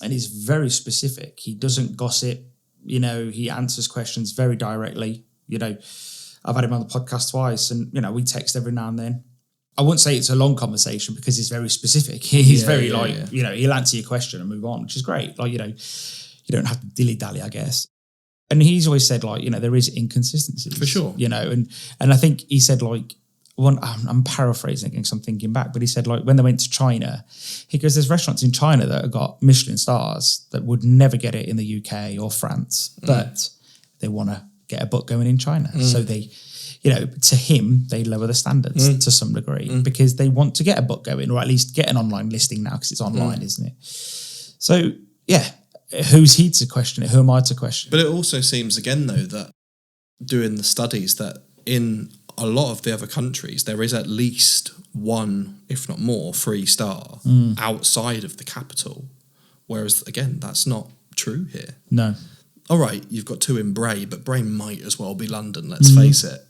And he's very specific. He doesn't gossip. You know, he answers questions very directly. You know, I've had him on the podcast twice and, you know, we text every now and then. I wouldn't say it's a long conversation because he's very specific. He's you know, he'll answer your question and move on, which is great. Like, you know, you don't have to dilly-dally, I guess. And he's always said, like, you know, there is inconsistencies. For sure. You know, and I think he said, like, I'm paraphrasing because I'm thinking back, but he said, like, when they went to China, he goes, there's restaurants in China that have got Michelin stars that would never get it in the UK or France, but they want to get a book going in China. So they, to him, they lower the standards to some degree because they want to get a book going, or at least get an online listing now because it's online, isn't it? So, yeah, who's he to question it? Who am I to question it? But it also seems, again, though, that doing the studies that in a lot of the other countries, there is at least one, if not more, 3-star outside of the capital. Whereas, again, that's not true here. No. All right, you've got 2 in Bray, but Bray might as well be London, let's face it.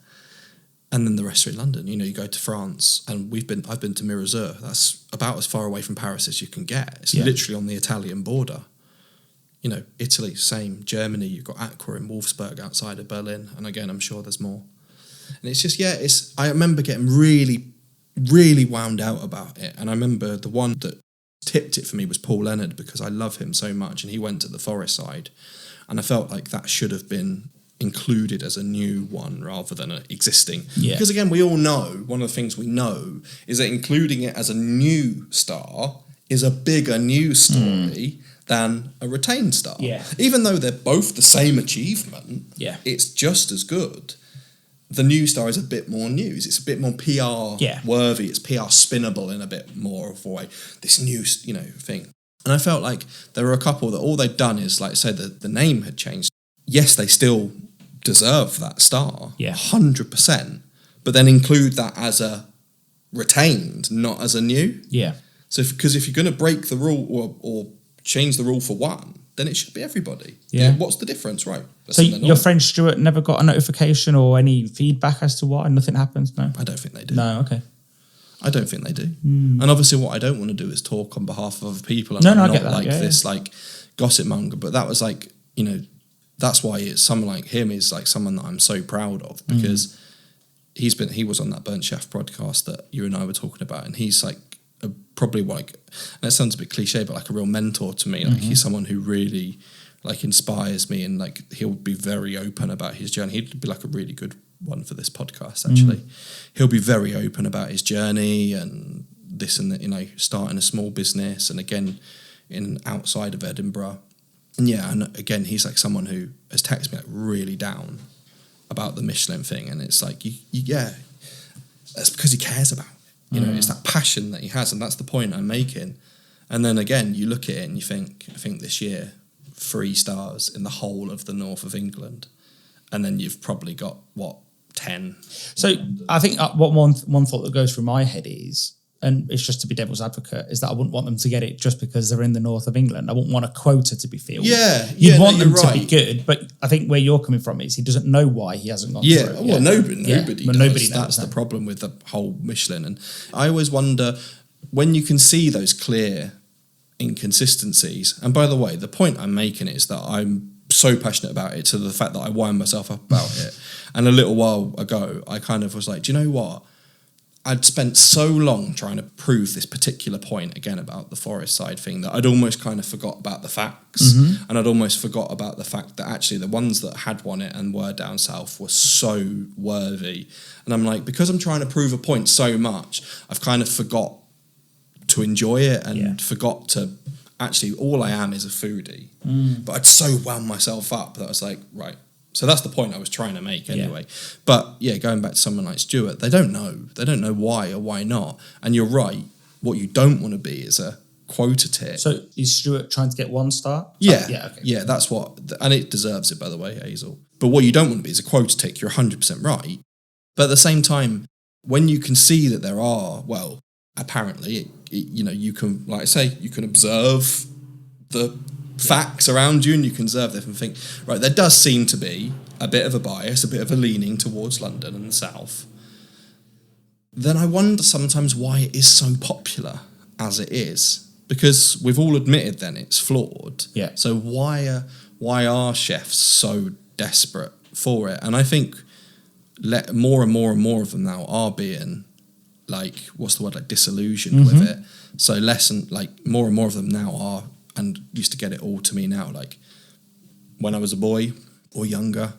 And then the rest are in London. You go to France, and I've been to Mirazur. That's about as far away from Paris as you can get. It's literally on the Italian border. Italy, same. Germany, you've got Aqua in Wolfsburg outside of Berlin. And again, I'm sure there's more. And it's just, I remember getting really, really wound out about it. And I remember the one that tipped it for me was Paul Leonard, because I love him so much. And he went to the Forest side. And I felt like that should have been included as a new one rather than an existing. Yeah. Because again, we all know, one of the things we know is that including it as a new star is a bigger news story than a retained star. Yeah. Even though they're both the same achievement, it's just as good. The new star is a bit more news. It's a bit more PR worthy. It's PR spinnable in a bit more of a way. This new, thing. And I felt like there were a couple that all they'd done is, like I said, the name had changed. Yes, they still deserve that star, 100%, but then include that as a retained, not as a new. Yeah. So, because if you're going to break the rule or change the rule for one, then it should be everybody. Yeah. What's the difference, right? So your friend Stuart never got a notification or any feedback as to why? Nothing happens, no? I don't think they do. No, okay. I don't think they do. And obviously what I don't want to do is talk on behalf of other people. And I get that. Like this like gossip monger. But that was like, that's why it's someone like him is like someone that I'm so proud of, because he was on that Burnt Chef podcast that you and I were talking about, and he's like probably like, and it sounds a bit cliche, but like a real mentor to me. Like he's someone who really like inspires me, and like he'll be very open about his journey. He'd be like a really good one for this podcast actually. He'll be very open about his journey and this and that, starting a small business, and again in outside of Edinburgh. And and again, he's like someone who has texted me like really down about the Michelin thing, and it's like, that's because he cares about it. It's that passion that he has, and that's the point I'm making. And then again, you look at it and you think, I think this year, 3 stars in the whole of the north of England, and then you've probably got 10. So I think what one thought that goes through my head is, and it's just to be devil's advocate, is that I wouldn't want them to get it just because they're in the north of England. I wouldn't want a quota to be filled. You'd want them to be good, but I think where you're coming from is he doesn't know why he hasn't gone through. Well, nobody does. Nobody knows. That's the problem with the whole Michelin. And I always wonder, when you can see those clear inconsistencies, and by the way, the point I'm making is that I'm so passionate about it to the fact that I wind myself up about it. And a little while ago, I kind of was like, do you know what? I'd spent so long trying to prove this particular point again about the Forest side thing that I'd almost kind of forgot about the facts, and I'd almost forgot about the fact that actually the ones that had won it and were down south were so worthy. And I'm like, because I'm trying to prove a point so much, I've kind of forgot to enjoy it and forgot to actually, all I am is a foodie. But I'd so wound myself up that I was like, right. So that's the point I was trying to make anyway. But going back to someone like Stuart, they don't know. They don't know why or why not. And you're right. What you don't want to be is a quota tick. So is Stuart trying to get 1 star? Yeah. That's what, and it deserves it, by the way, Hazel. But what you don't want to be is a quota tick. You're 100% right. But at the same time, when you can see that there are, well, apparently, you can, like I say, you can observe the facts around you, and you can observe them and think, right, there does seem to be a bit of a bias, a bit of a leaning towards London and the south. Then I wonder sometimes why it is so popular as it is, because we've all admitted then it's flawed. So why are chefs so desperate for it? And I think more and more of them now are being like, what's the word, like disillusioned with it. So more and more of them now are, and used to get it all to me now. Like when I was a boy or younger,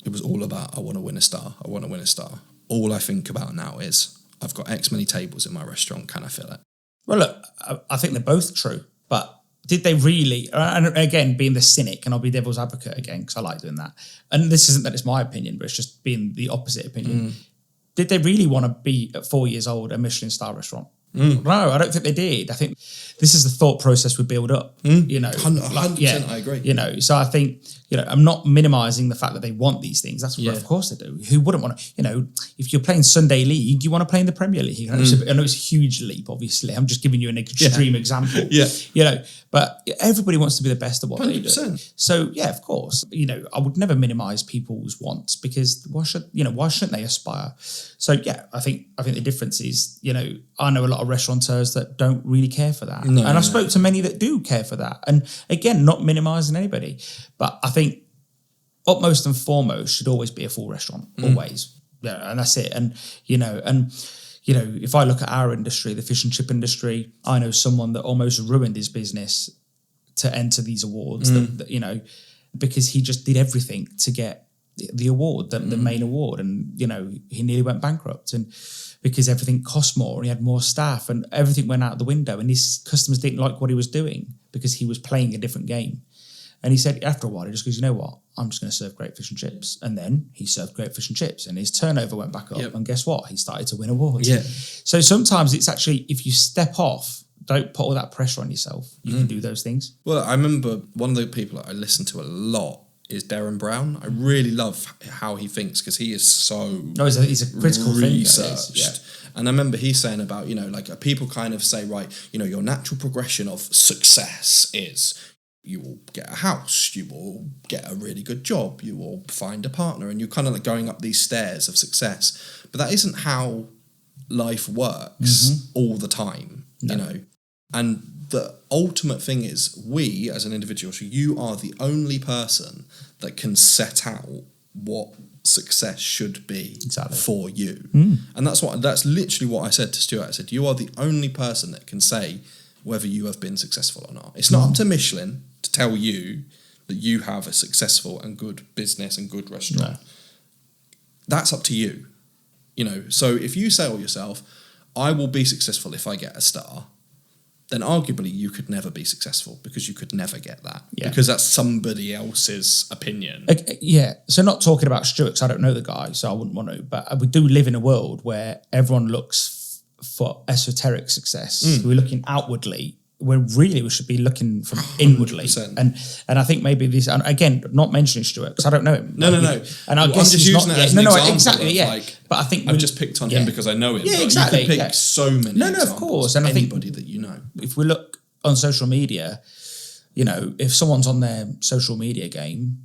it was all about, I want to win a star. I want to win a star. All I think about now is, I've got X many tables in my restaurant. Can I fill it? Well, look, I think they're both true, but did they really, and again, being the cynic, and I'll be devil's advocate again, because I like doing that. And this isn't that it's my opinion, but it's just being the opposite opinion. Did they really want to be at 4 years old a Michelin star restaurant? No, I don't think they did. I think this is the thought process we build up. 100%, I agree. So I think, I'm not minimizing the fact that they want these things. That's what, of course they do. Who wouldn't want to, if you're playing Sunday League, you want to play in the Premier League. I know it's a huge leap, obviously. I'm just giving you an extreme example. But everybody wants to be the best at what 100%. They do. So of course, I would never minimize people's wants, because why shouldn't they aspire? So I think the difference is, I know a lot of restaurateurs that don't really care for that. And I've spoke to many that do care for that. And again, not minimizing anybody, but I think upmost and foremost should always be a full restaurant, always. And that's it. And, if I look at our industry, the fish and chip industry, I know someone that almost ruined his business to enter these awards, because he just did everything to get the award, the main award. And, he nearly went bankrupt. And because everything cost more and he had more staff and everything went out the window, and his customers didn't like what he was doing because he was playing a different game. And he said after a while, he just goes, you know what? I'm just going to serve great fish and chips. And then he served great fish and chips and his turnover went back up. Yep. And guess what? He started to win awards. Yeah. So sometimes it's actually, if you step off, don't put all that pressure on yourself. You can do those things. Well, I remember one of the people that I listen to a lot is Darren Brown. I really love how he thinks, because he is so he's a critical researched. Thinker. And I remember he's saying about, people kind of say, right, your natural progression of success is you will get a house, you will get a really good job, you will find a partner, and you're kind of like going up these stairs of success. But that isn't how life works all the time, And the ultimate thing is, we as an individual, so you are the only person that can set out what success should be for you. And that's literally what I said to Stuart. I said, you are the only person that can say whether you have been successful or not. It's not up to Michelin to tell you that you have a successful and good business and good restaurant. No. That's up to you. So if you say to yourself, I will be successful if I get a star, then arguably you could never be successful, because you could never get that. Yeah. Because that's somebody else's opinion. So not talking about Stuart, because I don't know the guy, so I wouldn't want to, but we do live in a world where everyone looks for esoteric success. We're looking outwardly, when really we should be looking from inwardly. 100%. And I think maybe this, and again, not mentioning Stuart, because I don't know him. No. And I guess I'm just using that as an example. Exactly, but I think I've just picked on him because I know him. Yeah, exactly. You could pick so many examples. Of course. And anybody that you know. If we look on social media, if someone's on their social media game,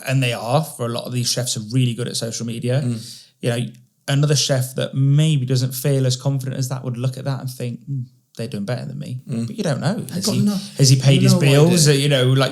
and they are, for a lot of these chefs are really good at social media, another chef that maybe doesn't feel as confident as that would look at that and think, they're doing better than me. But you don't know. Has he paid his bills? You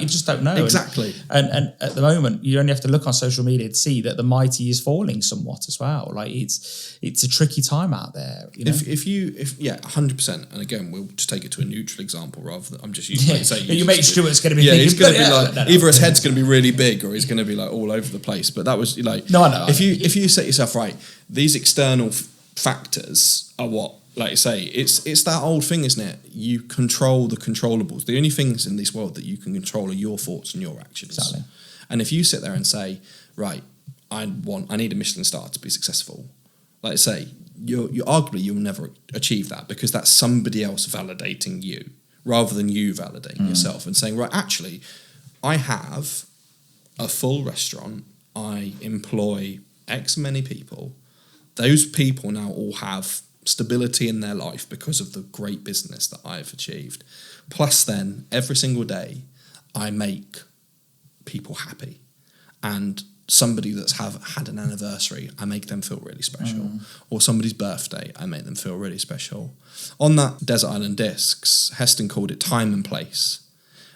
just don't know. Exactly. And at the moment, you only have to look on social media to see that the mighty is falling somewhat as well. It's a tricky time out there. If 100%. And again, we'll just take it to a neutral example rather than, I'm just using your mate Stuart's going to be thinking, he's going to be either his head's going to be really big or he's going to be like all over the place. But that was like, no, I know. If you set yourself right, these external factors are what, like you say, it's that old thing, isn't it? You control the controllables. The only things in this world that you can control are your thoughts and your actions. Exactly. And if you sit there and say, right, I need a Michelin star to be successful, like I say, you're arguably you'll never achieve that, because that's somebody else validating you rather than you validating yourself and saying, right, actually, I have a full restaurant, I employ X many people. Those people now all have stability in their life because of the great business that I've achieved. Plus then, every single day, I make people happy. And somebody that's had an anniversary, I make them feel really special. Or somebody's birthday, I make them feel really special. On that Desert Island Discs, Heston called it time and place.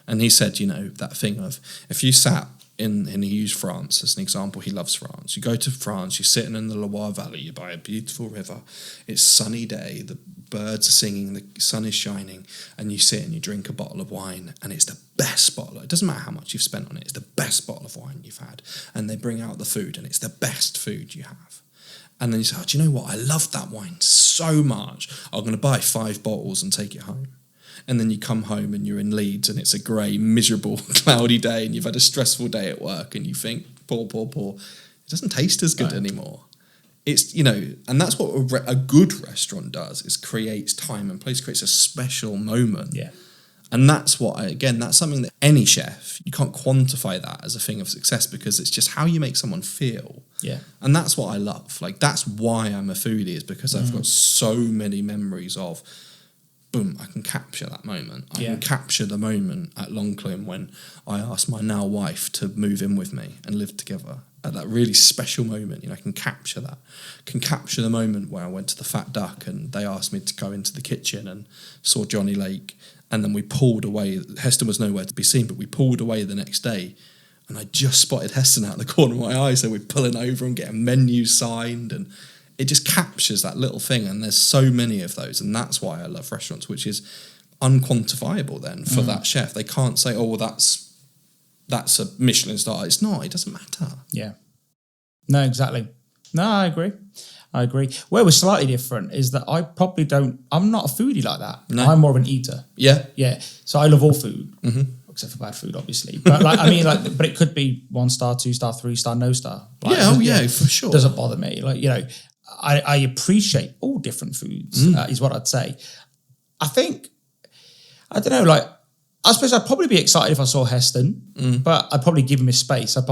And he said, that thing of, if you sat and he used France as an example. He loves France. You go to France, you're sitting in the Loire Valley, you're by a beautiful river, it's sunny day, the birds are singing, the sun is shining, and you sit and you drink a bottle of wine, and it's the best bottle. It doesn't matter how much you've spent on it, it's the best bottle of wine you've had. And they bring out the food, and it's the best food you have. And then you say, do you know what? I love that wine so much. I'm going to buy 5 bottles and take it home. and then you come home and you're in Leeds and it's a grey, miserable, cloudy day and you've had a stressful day at work and you think, poor. It doesn't taste as good anymore. It's, and that's what a good restaurant does, is creates time and place, creates a special moment. Yeah. And that's that's something that any chef, you can't quantify that as a thing of success, because it's just how you make someone feel. Yeah. And that's what I love. Like, that's why I'm a foodie, is because I've got so many memories of, boom, I can capture that moment. I can capture the moment at Longcliffe when I asked my now wife to move in with me and live together. At that really special moment, I can capture that. I can capture the moment where I went to the Fat Duck and they asked me to go into the kitchen and saw Johnny Lake. And then we pulled away. Heston was nowhere to be seen, but we pulled away the next day. And I just spotted Heston out of the corner of my eye. So we're pulling over and getting menus signed. And it just captures that little thing. And there's so many of those. And that's why I love restaurants, which is unquantifiable then for that chef. They can't say, oh, well, that's a Michelin star. It's not. It doesn't matter. Yeah. No, exactly. No, I agree. Where we're slightly different is that I'm not a foodie like that. No. I'm more of an eater. Yeah. Yeah. So I love all food, except for bad food, obviously. But but it could be 1 star, 2 star, 3 star, no star. For sure. Doesn't bother me. I appreciate all different foods, is what I'd say. I don't know, I suppose I'd probably be excited if I saw Heston, but I'd probably give him his space. I'm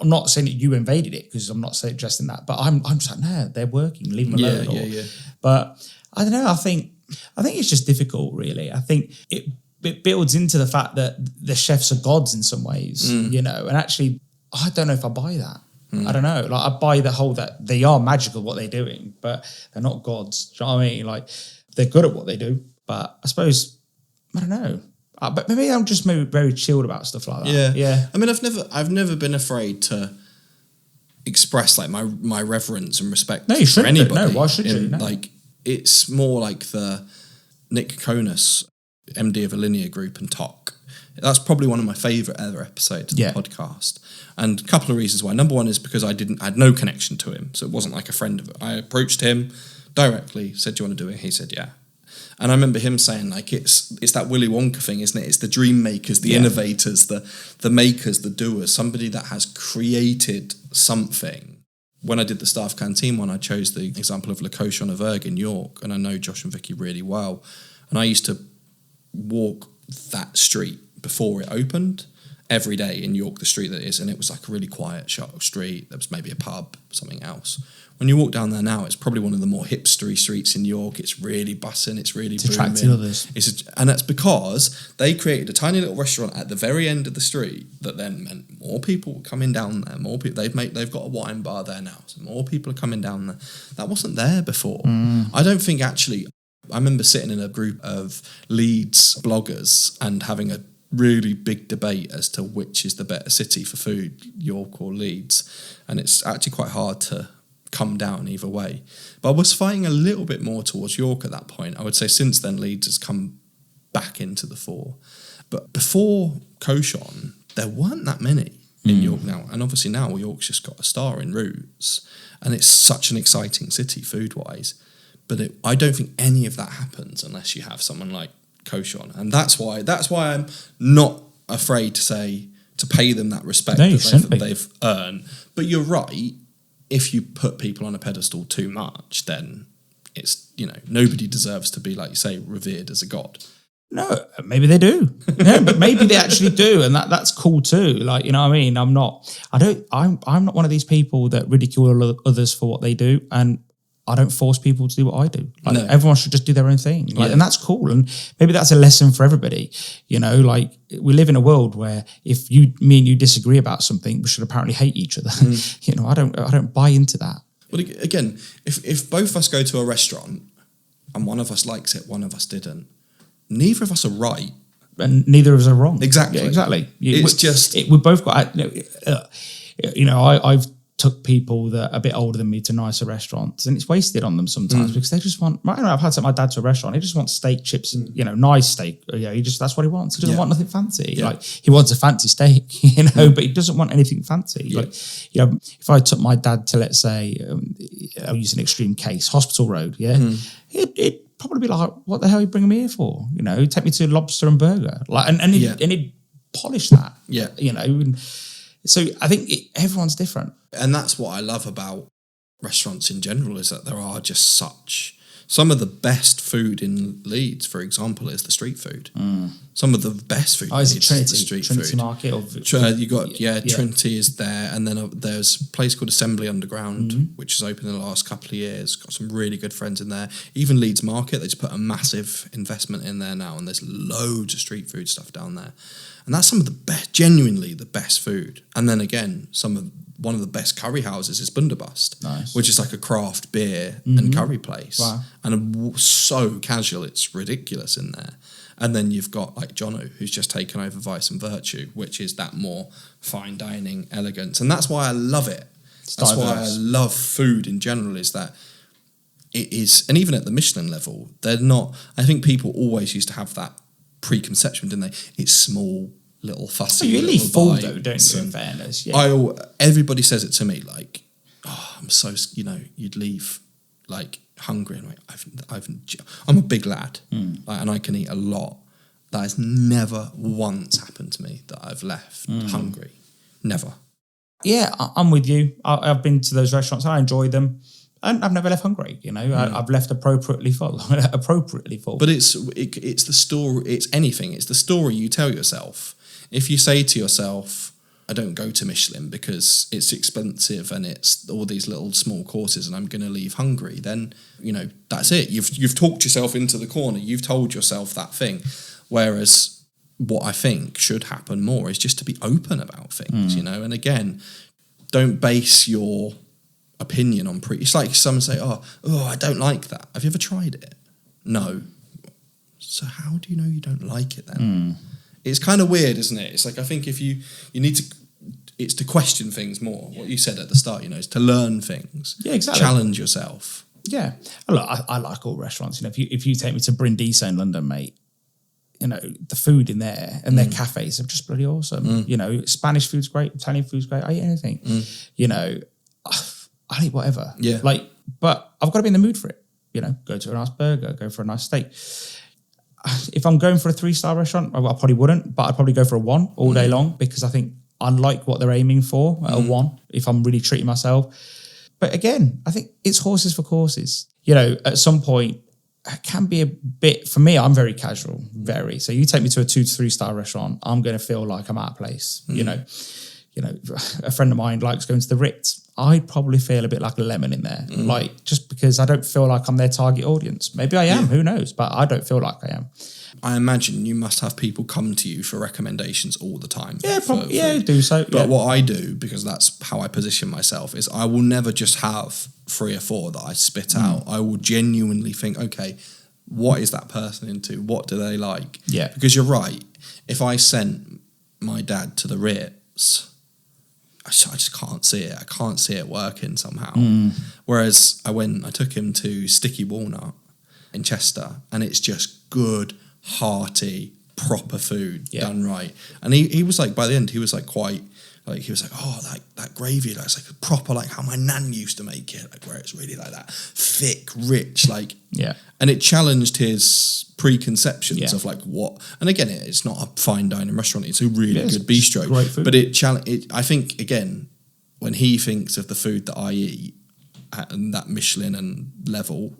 not saying that you invaded it, because I'm not suggesting that, but I'm just like, no, they're working, leave them alone. Yeah. But I don't know. I think it's just difficult, really. I think it builds into the fact that the chefs are gods in some ways, and actually, I don't know if I buy that. I don't know. I buy the whole that they are magical what they're doing, but they're not gods. Do you know what I mean? They're good at what they do, but I suppose, I don't know. But maybe I'm just very chilled about stuff like that. Yeah. I mean, I've never been afraid to express my reverence and respect for anybody. No, why should you? No. It's more like the Nick Kokonas, MD of Alinea Group and TOC. That's probably one of my favourite ever episodes of the podcast. And a couple of reasons why. Number one is because I had no connection to him, so it wasn't like a friend of it. I approached him directly, said, do you want to do it? He said, yeah. And I remember him saying, it's that Willy Wonka thing, isn't it? It's the dream makers, the innovators, the makers, the doers, somebody that has created something. When I did the staff canteen one, I chose the example of Le Cochon of Erg in York, and I know Josh and Vicky really well. And I used to walk that street before it opened every day in York, the street that it is, and it was like a really quiet street. There was maybe a pub, something else. When you walk down there now, it's probably one of the more hipstery streets in York. It's really bussing. It's really attracting others. And that's because they created a tiny little restaurant at the very end of the street that then meant more people were coming down there. More people. They've got a wine bar there now, so more people are coming down there. That wasn't there before. I don't think actually. I remember sitting in a group of Leeds bloggers and having a really big debate as to which is the better city for food, York or Leeds, and it's actually quite hard to come down either way. But I was fighting a little bit more towards York at that point. I would say since then Leeds has come back into the fore. But before Cochon, there weren't that many in York now. And obviously now York's just got a star in Roots, and it's such an exciting city food-wise. But I don't think any of that happens unless you have someone like Cochon. And that's why I'm not afraid to pay them that respect that they've earned. But you're right. If you put people on a pedestal too much, then it's, nobody deserves to be, like you say, revered as a god. No, maybe they do. Yeah, but maybe they actually do, and that's cool too. You know what I mean? I'm not one of these people that ridicule others for what they do, and I don't force people to do what I do. Everyone should just do their own thing. And that's cool. And maybe that's a lesson for everybody. We live in a world where if me and you disagree about something, we should apparently hate each other. I don't buy into that. Well, again, if both of us go to a restaurant and one of us likes it, one of us didn't, neither of us are right. And neither of us are wrong. Exactly. Yeah, exactly. We both got, I've took people that are a bit older than me to nicer restaurants, and it's wasted on them sometimes because they just want. I don't know. I've had to take my dad to a restaurant. He just wants steak, chips, and nice steak. That's what he wants. He doesn't want nothing fancy. Yeah. He wants a fancy steak, but he doesn't want anything fancy. Yeah. If I took my dad to, let's say, I'll use an extreme case, Hospital Road. Yeah, probably be like, what the hell are you bringing me here for? You know, take me to Lobster and Burger. Like, and he'd polish that. Yeah. You know, and so I think everyone's different. And that's what I love about restaurants in general, is that there are just some of the best food in Leeds, for example, is the street food. Some of the best food in Leeds is the street Trinity food. Market? You got Trinity is there, and then there's a place called Assembly Underground, which has opened in the last couple of years. Got some really good friends in there. Even Leeds Market, they just put a massive investment in there now, and there's loads of street food stuff down there. And that's some of the best, genuinely the best food. And then again, one of the best curry houses is Bunderbust, which is like a craft beer and curry place. Wow. And so casual, it's ridiculous in there. And then you've got like Jono, who's just taken over Vice and Virtue, which is that more fine dining elegance. And that's why I love it. That's why I love food in general, is that it is, and even at the Michelin level, they're not, I think people always used to have that preconception, didn't they? It's small, little fussy. You leave full though, don't you, in and fairness? Yeah. Everybody says it to me, like, oh, I'm so, you'd leave like hungry, and like, I'm a big lad, like, and I can eat a lot. That has never once happened to me that I've left hungry. Never. Yeah, I'm with you. I've been to those restaurants, I enjoy them. And I've never left hungry, you know. I've left appropriately full. But it's the story. It's anything. It's the story you tell yourself. If you say to yourself, "I don't go to Michelin because it's expensive and it's all these little small courses, and I'm going to leave hungry," then that's it. You've talked yourself into the corner. You've told yourself that thing. Whereas what I think should happen more is just to be open about things, And again, don't base your opinion on it's like someone say, oh, I don't like that. Have you ever tried it? No. So how do you know you don't like it then? It's kind of weird, isn't it? It's like, I think if you need to, it's to question things more. What you said at the start, is to learn things. Yeah, exactly. Challenge yourself. Yeah. Look, I like all restaurants. If you take me to Brindisi in London, mate, the food in there and their cafes are just bloody awesome. Spanish food's great, Italian food's great. I eat anything. I'll eat whatever. Yeah. But I've got to be in the mood for it. Go to a nice burger, go for a nice steak. If I'm going for a 3-star restaurant, I probably wouldn't, but I'd probably go for a 1 all day long, because I think I like what they're aiming for at a 1 if I'm really treating myself. But again, I think it's horses for courses. At some point, it can be a bit, for me, I'm very casual, very. So you take me to a 2 to 3-star restaurant, I'm going to feel like I'm out of place, a friend of mine likes going to the Ritz. I'd probably feel a bit like a lemon in there, just because I don't feel like I'm their target audience. Maybe I am, who knows? But I don't feel like I am. I imagine you must have people come to you for recommendations all the time. Yeah, probably. Yeah, do so. But what I do, because that's how I position myself, is I will never just have 3 or 4 that I spit out. I will genuinely think, okay, what is that person into? What do they like? Yeah. Because you're right. If I sent my dad to the Ritz, I just can't see it. I can't see it working somehow. Whereas I took him to Sticky Walnut in Chester, and it's just good, hearty, proper food done right. And he was like, by the end, he was like quite, like, he was like, oh, that gravy, that's like proper, like how my nan used to make it, like where it's really like that thick, rich, like, and it challenged his preconceptions of like what, and again, it's not a fine dining restaurant, it's a really good bistro, great food. But I think, again, when he thinks of the food that I eat at that Michelin and level,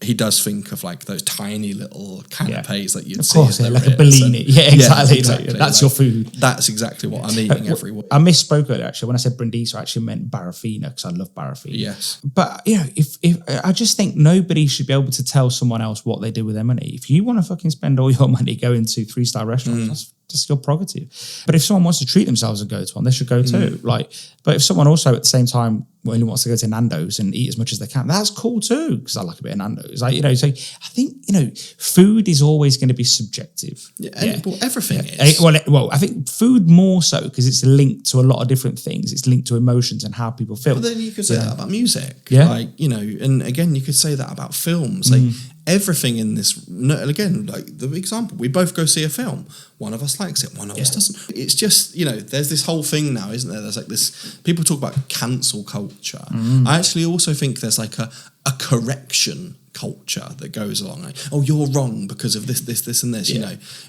he does think of like those tiny little canapes that you'd see. Of course, like a Bellini. Yeah, exactly. That's your food. That's exactly what I'm eating every week. I misspoke earlier, actually. When I said Brindisi, I actually meant Barafina, because I love Barafina. Yes. But, if I just think nobody should be able to tell someone else what they do with their money. If you want to fucking spend all your money going to 3-star restaurants, that's just your prerogative. But if someone wants to treat themselves and go to one, they should go too. But if someone also at the same time only wants to go to Nando's and eat as much as they can, that's cool too, because I like a bit of Nando's. So I think, food is always going to be subjective. Well, everything is. Well, I think food more so, because it's linked to a lot of different things. It's linked to emotions and how people feel. But then you could say that about music. Yeah. And again, you could say that about films. Like, everything in this, again, like the example, we both go see a film. One of us likes it, one of us doesn't. It's just, there's this whole thing now, isn't there? There's like this, people talk about cancel culture. I actually also think there's like a correction culture that goes along. Like, oh, you're wrong because of this, and this.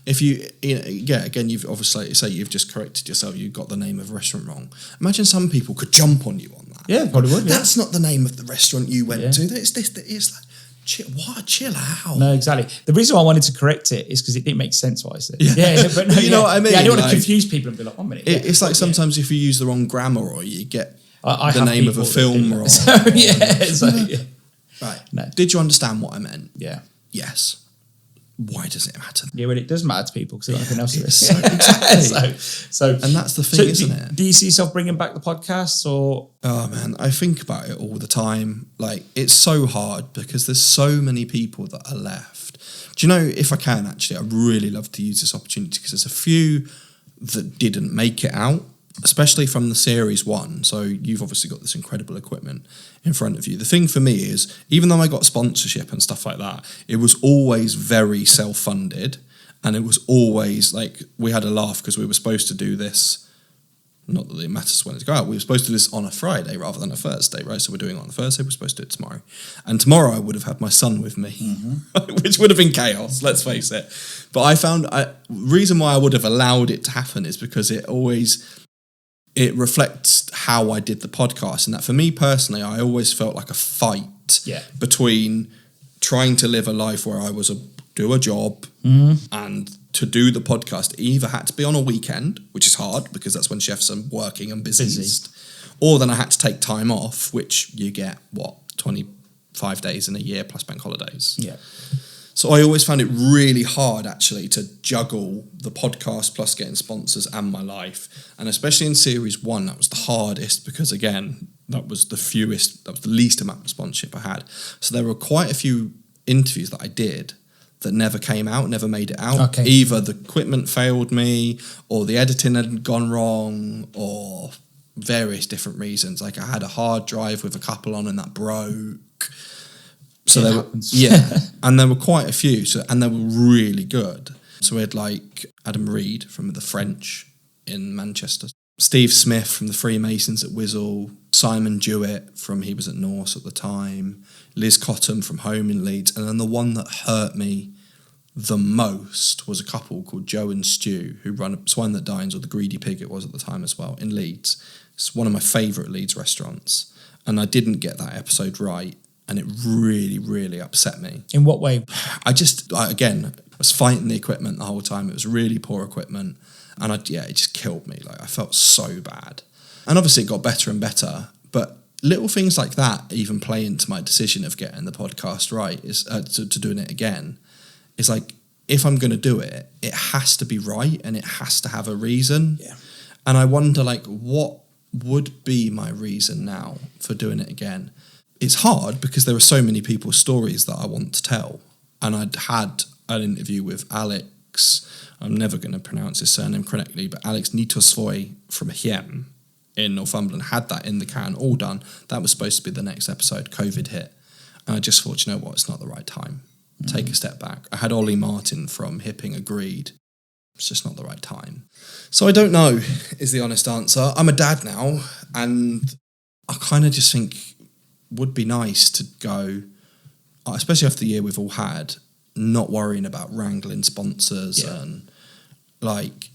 If again, you've obviously say you've just corrected yourself. You got the name of a restaurant wrong. Imagine some people could jump on you on that. Yeah, probably would. That's not the name of the restaurant you went to. It's this. It's like. Chill out. No, exactly. The reason why I wanted to correct it is because it didn't make sense what I said. But no, you know what I mean? Yeah, I don't want to confuse people and be like, 1 minute. It's like sometimes if you use the wrong grammar or you get the name of a film wrong. Right. No. Did you understand what I meant? Yeah. Yes. Why does it matter? Yeah, well, it does matter to people because nothing else is. Exactly. So, and that's the thing, isn't it? Do you see yourself bringing back the podcasts or? Oh man, I think about it all the time. Like, it's so hard because there's so many people that are left. Do you know, if I can actually, I'd really love to use this opportunity because there's a few that didn't make it out, especially from the Ceres 1. So you've obviously got this incredible equipment in front of you. The thing for me is, even though I got sponsorship and stuff like that, it was always very self-funded, and it was always like, we had a laugh because we were supposed to do this, not that it matters when it's go out, we were supposed to do this on a Friday rather than a Thursday, right? So we're doing it on a Thursday, we're supposed to do it tomorrow. And tomorrow I would have had my son with me, which would have been chaos, let's face it. But I found, reason why I would have allowed it to happen is because it reflects how I did the podcast. And that for me personally, I always felt like a fight between trying to live a life where I was do a job and to do the podcast. It either had to be on a weekend, which is hard because that's when chefs are working and busiest, or then I had to take time off, which you get, 25 days in a year plus bank holidays. Yeah. So I always found it really hard, actually, to juggle the podcast plus getting sponsors and my life. And especially in Series 1, that was the hardest because, again, that was the least amount of sponsorship I had. So there were quite a few interviews that I did that never came out, never made it out. Okay. Either the equipment failed me or the editing had gone wrong or various different reasons. Like I had a hard drive with a couple on and that broke. So there were, and there were quite a few, and they were really good. So we had like Adam Reed from the French in Manchester, Steve Smith from the Freemasons at Wizzle, Simon Jewett from, he was at Norse at the time, Liz Cottam from Home in Leeds, and then the one that hurt me the most was a couple called Joe and Stu who run Swine That Dines, or the Greedy Pig it was at the time as well, in Leeds. It's one of my favourite Leeds restaurants, and I didn't get that episode right. And it really, really upset me. In what way? I was fighting the equipment the whole time. It was really poor equipment. And it just killed me. Like, I felt so bad. And obviously it got better and better. But little things like that even play into my decision of getting the podcast right, is to doing it again. It's like, if I'm going to do it, it has to be right and it has to have a reason. Yeah. And I wonder, like, what would be my reason now for doing it again? It's hard because there are so many people's stories that I want to tell. And I'd had an interview with Alex, I'm never going to pronounce his surname correctly, but Alex Nitosvoy from Hiem in Northumberland had that in the can, all done. That was supposed to be the next episode. COVID hit. And I just thought, you know what, it's not the right time. Take a step back. I had Ollie Martin from Hipping agreed. It's just not the right time. So I don't know, is the honest answer. I'm a dad now, and I kind of just think would be nice to go, especially after the year we've all had, not worrying about wrangling sponsors and like,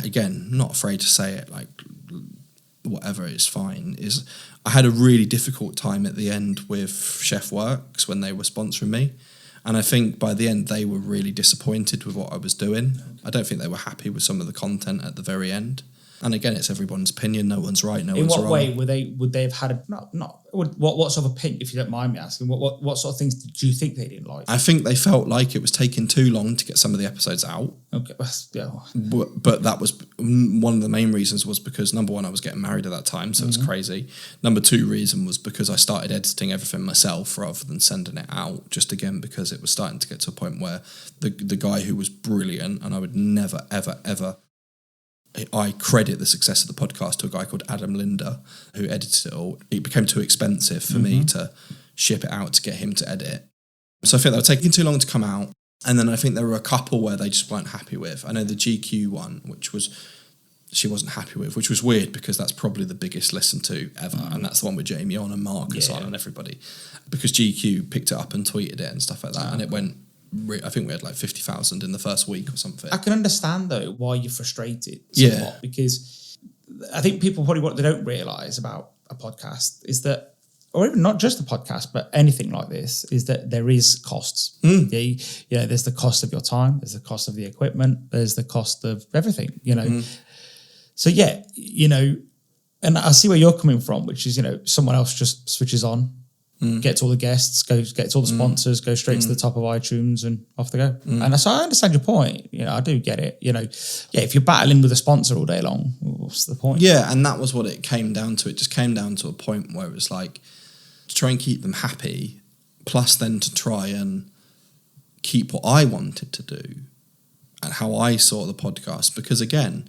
again, not afraid to say it, like whatever is fine. Is I had a really difficult time at the end with Chef Works when they were sponsoring me. And I think by the end, they were really disappointed with what I was doing. I don't think they were happy with some of the content at the very end. And again, it's everyone's opinion. No one's right. No one's wrong. In what way would they have had what sort of opinion, if you don't mind me asking? What sort of things do you think they didn't like? I think they felt like it was taking too long to get some of the episodes out. Okay, but that was one of the main reasons was because, number one, I was getting married at that time, so it was crazy. Number two reason was because I started editing everything myself rather than sending it out. Just again because it was starting to get to a point where the guy who was brilliant, and I would never ever. I credit the success of the podcast to a guy called Adam Linder, who edited it all. It became too expensive for me to ship it out to get him to edit. So I think they were taking too long to come out. And then I think there were a couple where they just weren't happy with. I know the GQ one, which was she wasn't happy with, which was weird because that's probably the biggest listened to ever. And that's the one with Jamie on and Marcus on and everybody. Because GQ picked it up and tweeted it and stuff like that. And it went, I think we had like 50,000 in the first week or something. I can understand though why you're frustrated somewhat, because I think people probably what they don't realise about a podcast is that, or even not just a podcast, but anything like this, is that there is costs. There's the cost of your time, there's the cost of the equipment, there's the cost of everything, So and I see where you're coming from, which is, someone else just switches on, gets all the guests, gets all the sponsors, goes straight to the top of iTunes and off they go. And so I understand your point. I do get it. If you're battling with a sponsor all day long, what's the point? Yeah, and that was what it came down to. It just came down to a point where it was like, to try and keep them happy, plus then to try and keep what I wanted to do and how I saw the podcast. Because again,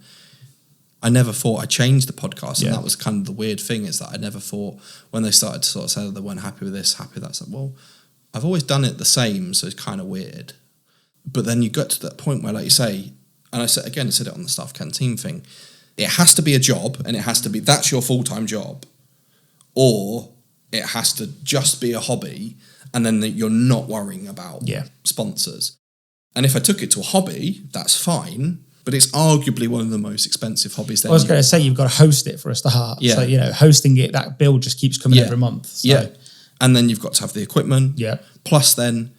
I never thought I changed the podcast, and that was kind of the weird thing, is that I never thought, when they started to sort of say that they weren't happy with this, happy with that, it's like, well, I've always done it the same, so it's kind of weird. But then you got to that point where, like you say, and I said it on the staff canteen thing, it has to be a job, and it has to be, that's your full-time job, or it has to just be a hobby, and then you're not worrying about sponsors. And if I took it to a hobby, that's fine, but it's arguably one of the most expensive hobbies. I was going to say, you've got to host it for a start. Yeah. So, hosting it, that bill just keeps coming every month. So. Yeah. And then you've got to have the equipment. Yeah. Plus then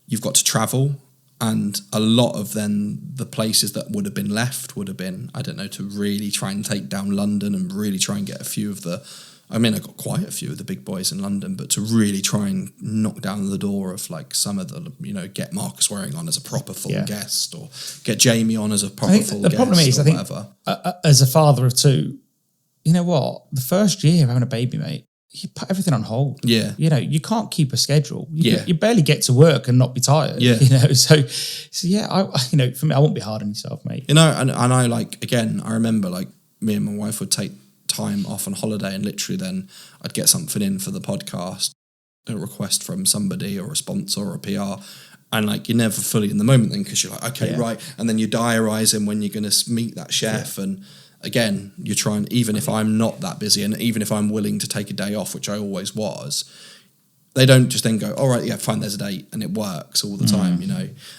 you've got to travel. And a lot of then the places that would have been left would have been, I don't know, to really try and take down London and really try and get a few of the, I got quite a few of the big boys in London, but to really try and knock down the door of like some of the, get Marcus Waring on as a proper full guest, or get Jamie on as a proper full guest. The problem is, I think, as a father of two, you know what? The first year of having a baby, mate, you put everything on hold. Yeah. You can't keep a schedule. You barely get to work and not be tired. Yeah. So for me, I won't be hard on yourself, mate. And I I remember like me and my wife would take time off on holiday, and literally then I'd get something in for the podcast, a request from somebody or a sponsor or a PR, and like you're never fully in the moment then, because you're like, okay, right, and then you're diarising when you're going to meet that chef, and again you're trying, even if I'm not that busy and even if I'm willing to take a day off, which I always was, they don't just then go, all right, yeah, fine, there's a date, and it works all the time,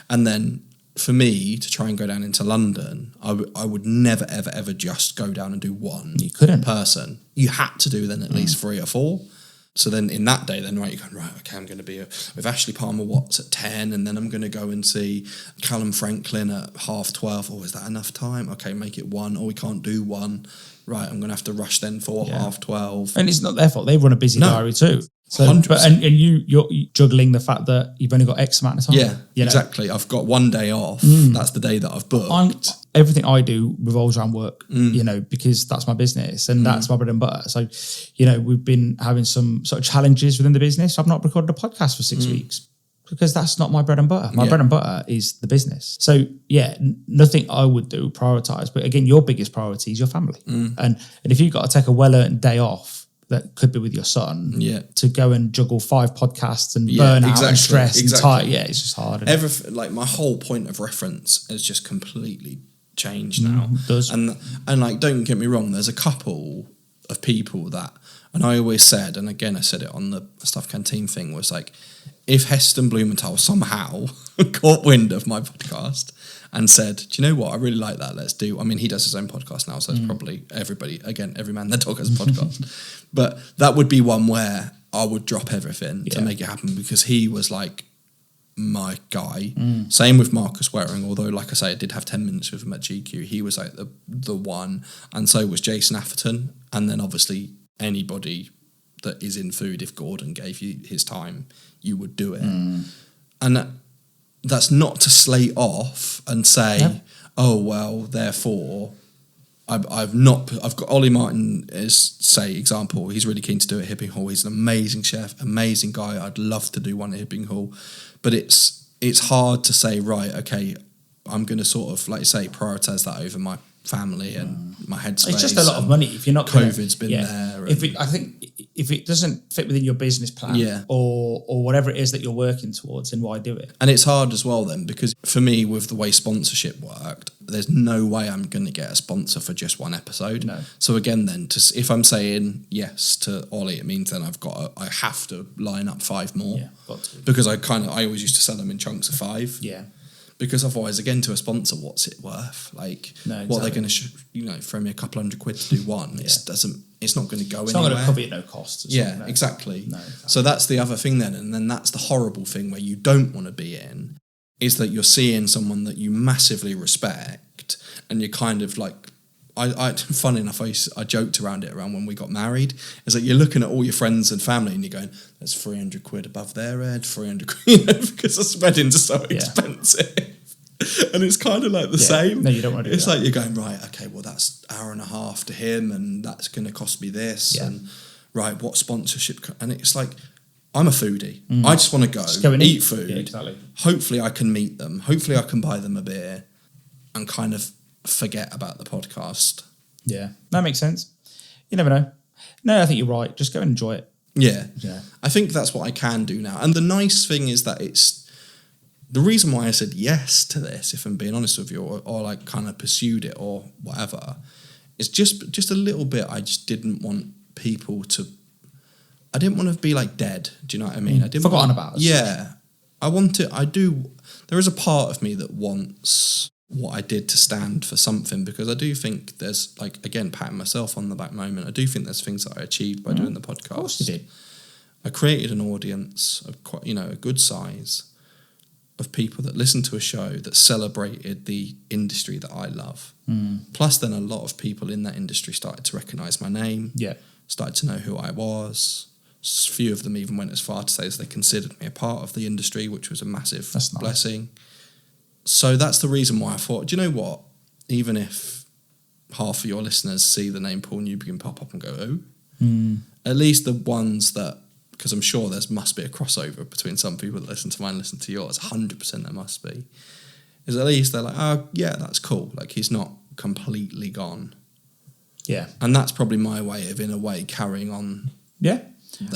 and then for me to try and go down into London, I would never, ever, ever just go down and do one person. You had to do then at least 3 or 4. So then in that day, then, right, you're going, right, okay, I'm going to be with Ashley Palmer Watts at 10, and then I'm going to go and see Callum Franklin at 12:30. Oh, is that enough time? Okay, make it 1. Oh, we can't do 1. Right, I'm going to have to rush then for 12:30. And it's not their fault. They run a busy diary too. So, and you're juggling the fact that you've only got X amount of time. Yeah, exactly. I've got 1 day off. That's the day that I've booked. Everything I do revolves around work, because that's my business and that's my bread and butter. So, we've been having some sort of challenges within the business. I've not recorded a podcast for 6 weeks because that's not my bread and butter. My bread and butter is the business. So, nothing I would do prioritise. But again, your biggest priority is your family. And if you've got to take a well-earned day off, that could be with your son, to go and juggle 5 podcasts and burn out and stress and tired. Yeah, it's just hard. Like my whole point of reference has just completely changed now. It does. And like, don't get me wrong, there's a couple of people that, and I always said, and again I said it on the Stuff Canteen thing, was like, if Heston Blumenthal somehow caught wind of my podcast and said, do you know what, I really like that, let's do, he does his own podcast now, so it's probably everybody, again, every man their dog has a podcast, but that would be one where I would drop everything to make it happen, because he was like my guy. Same with Marcus Waring, although like I say, I did have 10 minutes with him at GQ, he was like the one, and so was Jason Atherton, and then obviously anybody that is in food, if Gordon gave you his time, you would do it. And that's not to slate off and say, oh well, therefore I've got Ollie Martin as, say, example, he's really keen to do it at Hipping Hall. He's an amazing chef, amazing guy. I'd love to do one at Hipping Hall, but it's hard to say, right, okay, I'm going to sort of, like you say, prioritise that over my family and my headspace. It's just a lot of money if you're not. COVID's been there. I think if it doesn't fit within your business plan or whatever it is that you're working towards, then why do it? And it's hard as well then, because for me, with the way sponsorship worked, there's no way I'm going to get a sponsor for just one episode. No. So again, then, if I'm saying yes to Ollie, it means then I have to line up 5 more. Yeah, got to. Because I always used to sell them in chunks of 5. Yeah. Because otherwise, again, to a sponsor, what's it worth? Like, no, exactly. what they're going to, throw me a couple $100 to do one. It's not going to go anywhere. It's not going to cover you at no cost. Yeah, exactly. No, exactly. So that's the other thing then. And then that's the horrible thing where you don't want to be in, is that you're seeing someone that you massively respect and you're kind of like, funny enough, I joked around when we got married, is that you're looking at all your friends and family and you're going, there's £300 above their head, £300, because the weddings are so expensive. And it's kind of like the same. No, you don't want to do It's that. like you're going, right, okay, well, that's an hour and a half to him and that's going to cost me this. Yeah. And right, what sponsorship? And it's like, I'm a foodie. I just want to go and eat food. Yeah, exactly. Hopefully I can meet them. Hopefully I can buy them a beer and kind of forget about the podcast. Yeah, that makes sense. You never know. No, I think you're right. Just go and enjoy it. Yeah. Yeah. I think that's what I can do now. And the nice thing is that it's the reason why I said yes to this, if I'm being honest with you, or like kind of pursued it or whatever, is just a little bit. I just didn't want people to. I didn't want to be like dead. Do you know what I mean? I didn't forgotten about us. Yeah. I want to. I do. There is a part of me that wants what I did to stand for something, because I do think there's, like, again, patting myself on the back moment, I do think there's things that I achieved by doing the podcast. Of course you did. I created an audience of quite, a good size of people that listened to a show that celebrated the industry that I love. Plus then a lot of people in that industry started to recognise my name, started to know who I was. A few of them even went as far to say as they considered me a part of the industry, which was a massive blessing. So that's the reason why I thought, do you know what? Even if half of your listeners see the name Paul Newbegin pop up and go, oh, at least the ones that, because I'm sure there must be a crossover between some people that listen to mine and listen to yours, 100% there must be, is at least they're like, oh, yeah, that's cool. Like, he's not completely gone. Yeah. And that's probably my way of, in a way, carrying on. Yeah.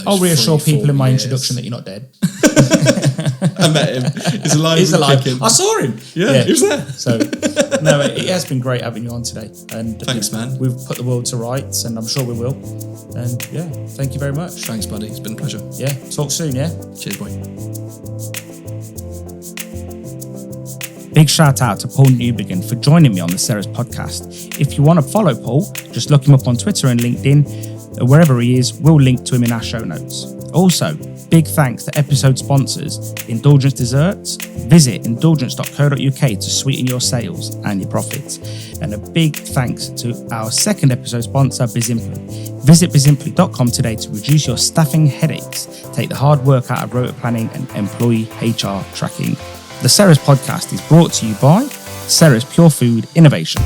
I'll reassure people in my introduction that you're not dead. I met him. He's alive. He's alive. Kicking. I saw him. Yeah, he was there. So, no, it has been great having you on today. And thanks, man. We've put the world to rights, and I'm sure we will. And yeah, thank you very much. Thanks, buddy. It's been a pleasure. Yeah, talk soon, yeah? Cheers, boy. Big shout out to Paul Newbegin for joining me on the Ceres podcast. If you want to follow Paul, just look him up on Twitter and LinkedIn. Wherever he is, we'll link to him in our show notes. Also, big thanks to episode sponsors, Indulgence Desserts. Visit indulgence.co.uk to sweeten your sales and your profits. And a big thanks to our second episode sponsor, Bizimply. Visit bizimply.com today to reduce your staffing headaches, take the hard work out of rota planning and employee HR tracking. The Ceres podcast is brought to you by Ceres Pure Food Innovation.